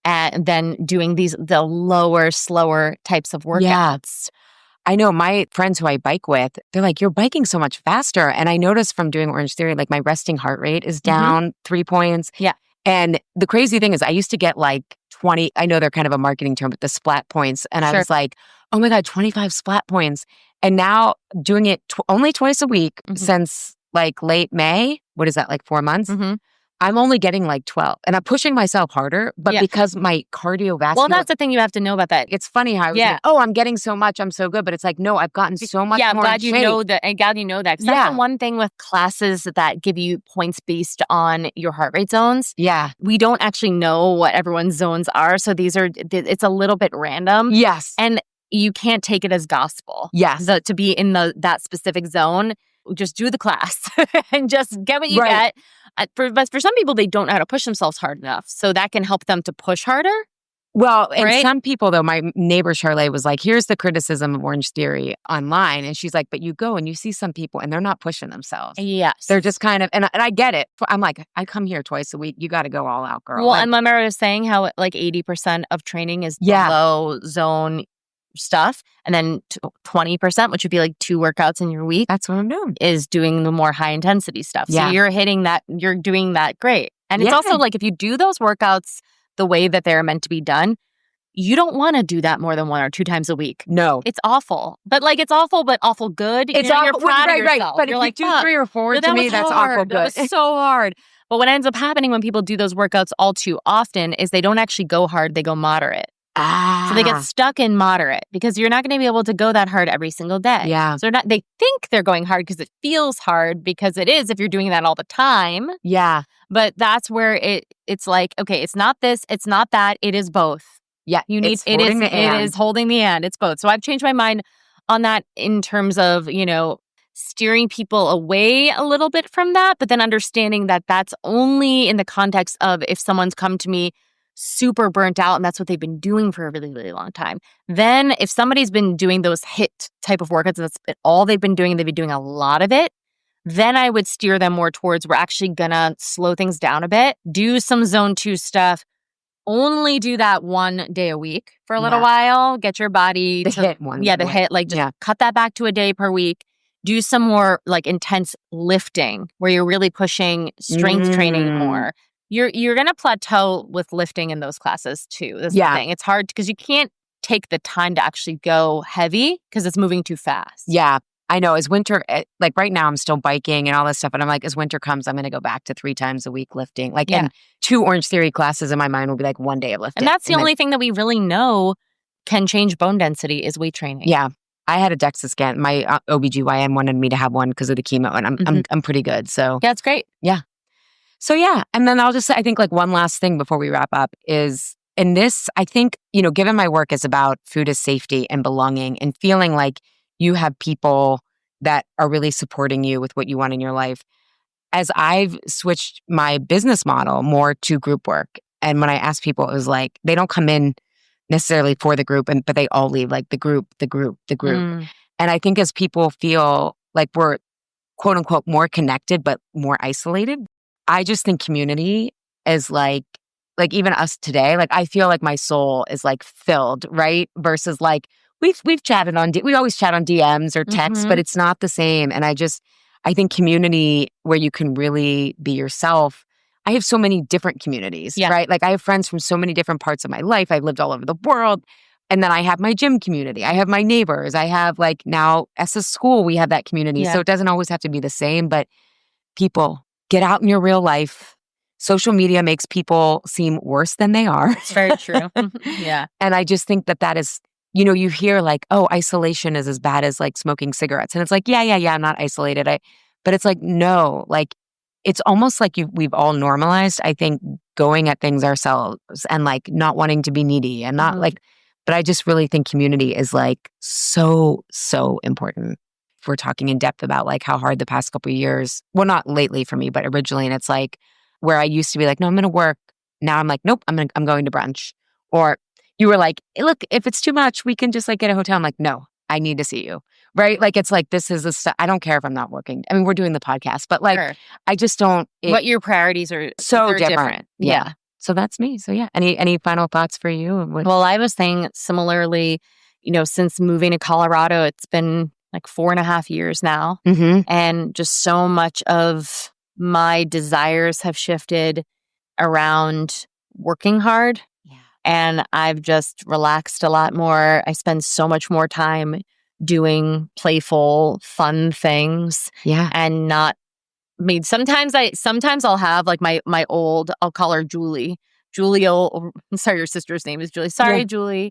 S2: than doing the lower, slower types of workouts.
S1: Yeah. I know my friends who I bike with, they're like, you're biking so much faster. And I noticed from doing Orange Theory, like my resting heart rate is down 3 points.
S2: Yeah.
S1: And the crazy thing is I used to get like 20, I know they're kind of a marketing term, but the splat points. And I was like, oh my God, 25 splat points. And now doing it only twice a week since like late May, what is that, like 4 months? I'm only getting like 12. And I'm pushing myself harder, but because my cardiovascular...
S2: Well, that's the thing you have to know about that.
S1: It's funny how I was like, oh, I'm getting so much, I'm so good. But it's like, no, I've gotten so much more.
S2: I'm glad you know that. I'm glad you know that. That's the one thing with classes that give you points based on your heart rate zones.
S1: Yeah.
S2: We don't actually know what everyone's zones are. So it's a little bit random.
S1: Yes.
S2: And you can't take it as gospel.
S1: Yes.
S2: To be in that specific zone, just do the class and just get what you get. But for some people, they don't know how to push themselves hard enough. So that can help them to push harder.
S1: Well, and some people, though, my neighbor Charlotte was like, here's the criticism of Orange Theory online. And she's like, but you go and you see some people and they're not pushing themselves.
S2: Yes.
S1: They're just kind of, and I get it. I'm like, I come here twice a week. You got to go all out, girl.
S2: Well, and remember I was saying how like 80% of training is below zone stuff. And then 20%, which would be like 2 workouts in your week.
S1: That's what I'm doing.
S2: Is doing the more high intensity stuff. So you're hitting that, you're doing that great. And it's also like if you do those workouts the way that they're meant to be done, you don't want to do that more than 1 or 2 times a week.
S1: No.
S2: It's awful. But like it's awful, but awful good.
S1: It's
S2: awful. You're proud of yourself.
S1: But
S2: you're
S1: if
S2: like,
S1: you do 3 or 4, to me, that's awful good.
S2: That was so hard. But what ends up happening when people do those workouts all too often is they don't actually go hard, they go moderate. So they get stuck in moderate because you're not going to be able to go that hard every single day.
S1: Yeah.
S2: So they think they're going hard because it feels hard because it is if you're doing that all the time.
S1: Yeah.
S2: But that's where it's like, okay, it's not this, it's not that, it is both.
S1: Yeah.
S2: It is holding the hand. It's both. So I've changed my mind on that in terms of, steering people away a little bit from that, but then understanding that that's only in the context of if someone's come to me super burnt out and that's what they've been doing for a really, really long time. Then if somebody's been doing those HIIT type of workouts, that's all they've been doing, they've been doing a lot of it, then I would steer them more towards we're actually gonna slow things down a bit, do some zone 2 stuff, only do that 1 day a week for a little while, get your body
S1: HIIT one.
S2: Yeah, the HIIT, like just cut that back to a day per week. Do some more like intense lifting where you're really pushing strength training more. You're going to plateau with lifting in those classes too. That's the thing. It's hard because you can't take the time to actually go heavy because it's moving too fast.
S1: Yeah, I know. As winter, like right now I'm still biking and all this stuff. And I'm like, as winter comes, I'm going to go back to 3 times a week lifting. Like and 2 Orange Theory classes in my mind will be like 1 day of lifting.
S2: And that's the only thing that we really know can change bone density is weight training.
S1: Yeah. I had a DEXA scan. My OBGYN wanted me to have one because of the chemo and I'm pretty good. So
S2: yeah, it's great.
S1: Yeah. So yeah, and then I'll just say, I think like one last thing before we wrap up is, in this, I think, given my work is about food as safety and belonging and feeling like you have people that are really supporting you with what you want in your life. As I've switched my business model more to group work, and when I ask people, it was like, they don't come in necessarily for the group, but they all leave like the group.
S2: Mm.
S1: And I think as people feel like we're quote unquote more connected, but more isolated, I just think community is like even us today, like I feel like my soul is like filled, right? Versus like we've chatted we always chat on DMs or texts, but
S2: Mhm.
S1: it's not the same. And I think community where you can really be yourself. I have so many different communities,
S2: Yeah.
S1: right? Like I have friends from so many different parts of my life. I've lived all over the world. And then I have my gym community. I have my neighbors. I have like now as a school, we have that community.
S2: Yeah.
S1: So it doesn't always have to be the same, but people get out in your real life. Social media makes people seem worse than they are.
S2: It's very true. Yeah.
S1: And I just think that is, you hear like, oh, isolation is as bad as like smoking cigarettes. And it's like, yeah, I'm not isolated. But it's like, no, like it's almost like we've all normalized, I think, going at things ourselves and like not wanting to be needy and not like, but I just really think community is like so, so important. If we're talking in depth about like how hard the past couple of years, well, not lately for me, but originally, and it's like where I used to be like, no, I'm going to work. Now I'm like, nope, I'm going to brunch. Or you were like, look, if it's too much, we can just like get a hotel. I'm like, no, I need to see you. Right? Like, it's like, this is I don't care if I'm not working. I mean, we're doing the podcast, but like,
S2: Sure.
S1: I just don't.
S2: What your priorities are
S1: so
S2: they're
S1: different.
S2: Yeah.
S1: So that's me. So yeah. Any final thoughts for you?
S2: Well, I was saying similarly, since moving to Colorado, it's been like 4.5 years now.
S1: Mm-hmm.
S2: And just so much of my desires have shifted around working hard.
S1: Yeah.
S2: And I've just relaxed a lot more. I spend so much more time doing playful, fun things.
S1: Yeah.
S2: And not sometimes I'll have like my old, I'll call her Julie. Sorry, your sister's name is Julie. Sorry,
S1: Yeah.
S2: Julie.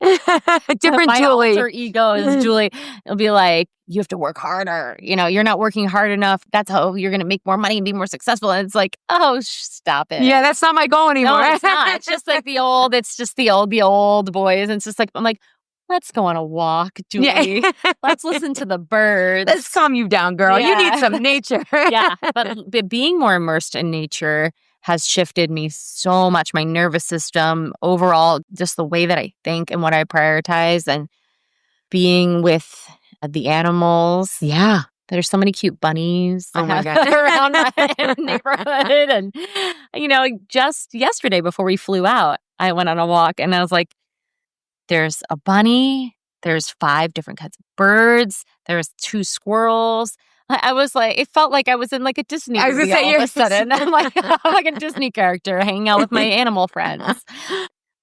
S1: Different
S2: My
S1: Julie.
S2: alter ego is Julie. It'll be like, you have to work harder. You're not working hard enough. That's how you're going to make more money and be more successful. And it's like, oh, stop it.
S1: Yeah, that's not my goal anymore.
S2: No, it's not. It's just like the old boys. And it's just like, I'm like, let's go on a walk, Julie.
S1: Yeah.
S2: Let's listen to the birds.
S1: Let's calm you down, girl.
S2: Yeah.
S1: You need some nature.
S2: Yeah. But being more immersed in nature has shifted me so much. My nervous system, overall, just the way that I think and what I prioritize, and being with the animals.
S1: Yeah.
S2: There's so many cute bunnies
S1: Oh my God.
S2: around my neighborhood. And, just yesterday before we flew out, I went on a walk and I was like, there's a bunny, there's 5 different kinds of birds, there's 2 squirrels. I was like, it felt like I was in like a Disney movie. I was going to say, all of a sudden. I'm like a Disney character hanging out with my animal friends.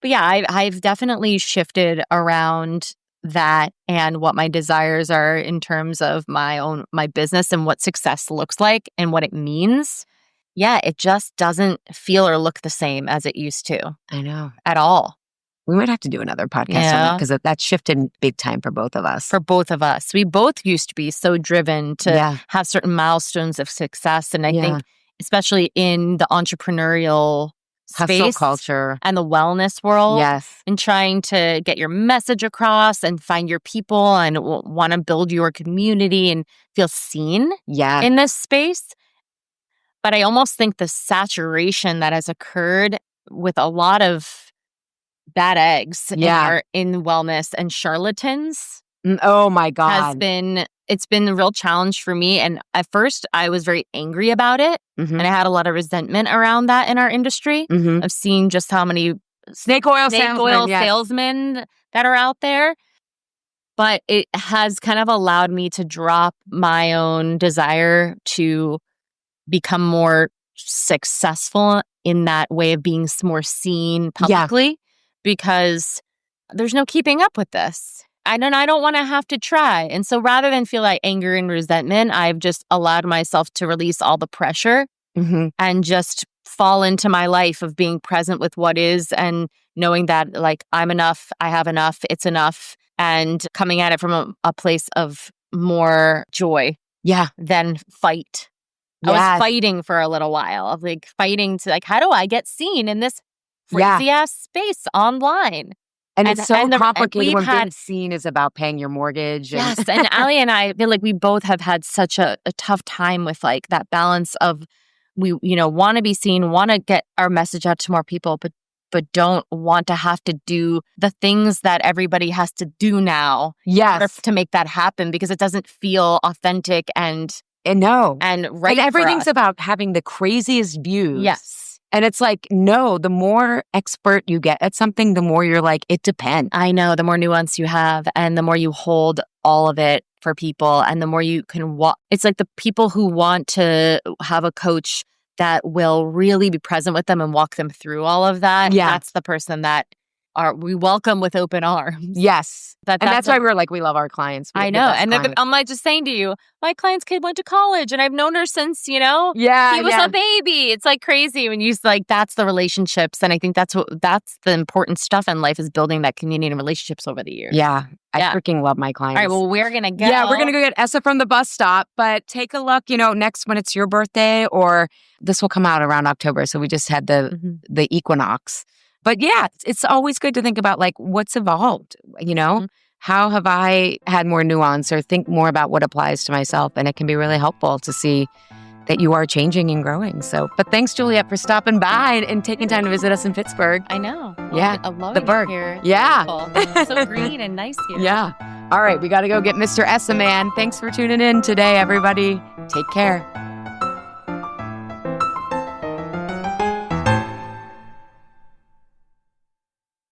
S2: But yeah, I've definitely shifted around that and what my desires are in terms of my business and what success looks like and what it means. Yeah, it just doesn't feel or look the same as it used to.
S1: I know.
S2: At all.
S1: We might have to do another podcast on that because that shifted big time for both of us.
S2: For both of us. We both used to be so driven to have certain milestones of success. And I think especially in the entrepreneurial space,
S1: hustle culture,
S2: and the wellness world, and trying to get your message across and find your people and want to build your community and feel seen in this space. But I almost think the saturation that has occurred with a lot of bad eggs in wellness and charlatans.
S1: Oh my God.
S2: It's been a real challenge for me. And at first I was very angry about it.
S1: Mm-hmm.
S2: And I had a lot of resentment around that in our industry of seeing just how many snake oil salesmen that are out there. But it has kind of allowed me to drop my own desire to become more successful in that way of being more seen publicly. Because there's no keeping up with this. I don't want to have to try. And so rather than feel like anger and resentment, I've just allowed myself to release all the pressure and just fall into my life of being present with what is and knowing that like I'm enough, I have enough, it's enough, and coming at it from a place of more joy than fight. I was fighting for a little while of like fighting to like, how do I get seen in this crazy ass space online?
S1: And it's so complicated
S2: we've
S1: when being
S2: had
S1: seen is about paying your mortgage. And
S2: yes, and Allie and I feel like we both have had such a tough time with like that balance of we want to be seen, want to get our message out to more people, but don't want to have to do the things that everybody has to do now
S1: yes.
S2: to make that happen because it doesn't feel authentic and
S1: no.
S2: And right.
S1: And everything's
S2: for us.
S1: about having the craziest views.
S2: Yes.
S1: And it's like, no, the more expert you get at something, the more you're like, it depends.
S2: I know, the more nuance you have and the more you hold all of it for people and the more you can it's like the people who want to have a coach that will really be present with them and walk them through all of that.
S1: Yeah.
S2: That's the person that we welcome with open arms.
S1: Yes. That's why we're like, we love our clients.
S2: I know. And I'm like just saying to you, my client's kid went to college and I've known her since, he was a baby. It's like crazy when you like, that's the relationships. And I think that's the important stuff in life is building that community and relationships over the years.
S1: Yeah. I freaking love my clients.
S2: All right. Well, we're going to go.
S1: Yeah. We're going to go get Essa from the bus stop, but take a look, next when it's your birthday or this will come out around October. So we just had the equinox. But yeah, it's always good to think about like what's evolved,
S2: Mm-hmm.
S1: How have I had more nuance or think more about what applies to myself? And it can be really helpful to see that you are changing and growing. So, but thanks, Juliet, for stopping by and taking time to visit us in Pittsburgh.
S2: I know.
S1: Yeah.
S2: I love
S1: the bird.
S2: Here. It's
S1: yeah.
S2: beautiful. So green and nice here.
S1: Yeah. All right. We got to go get Mr. Essa, man. Thanks for tuning in today, everybody. Take care.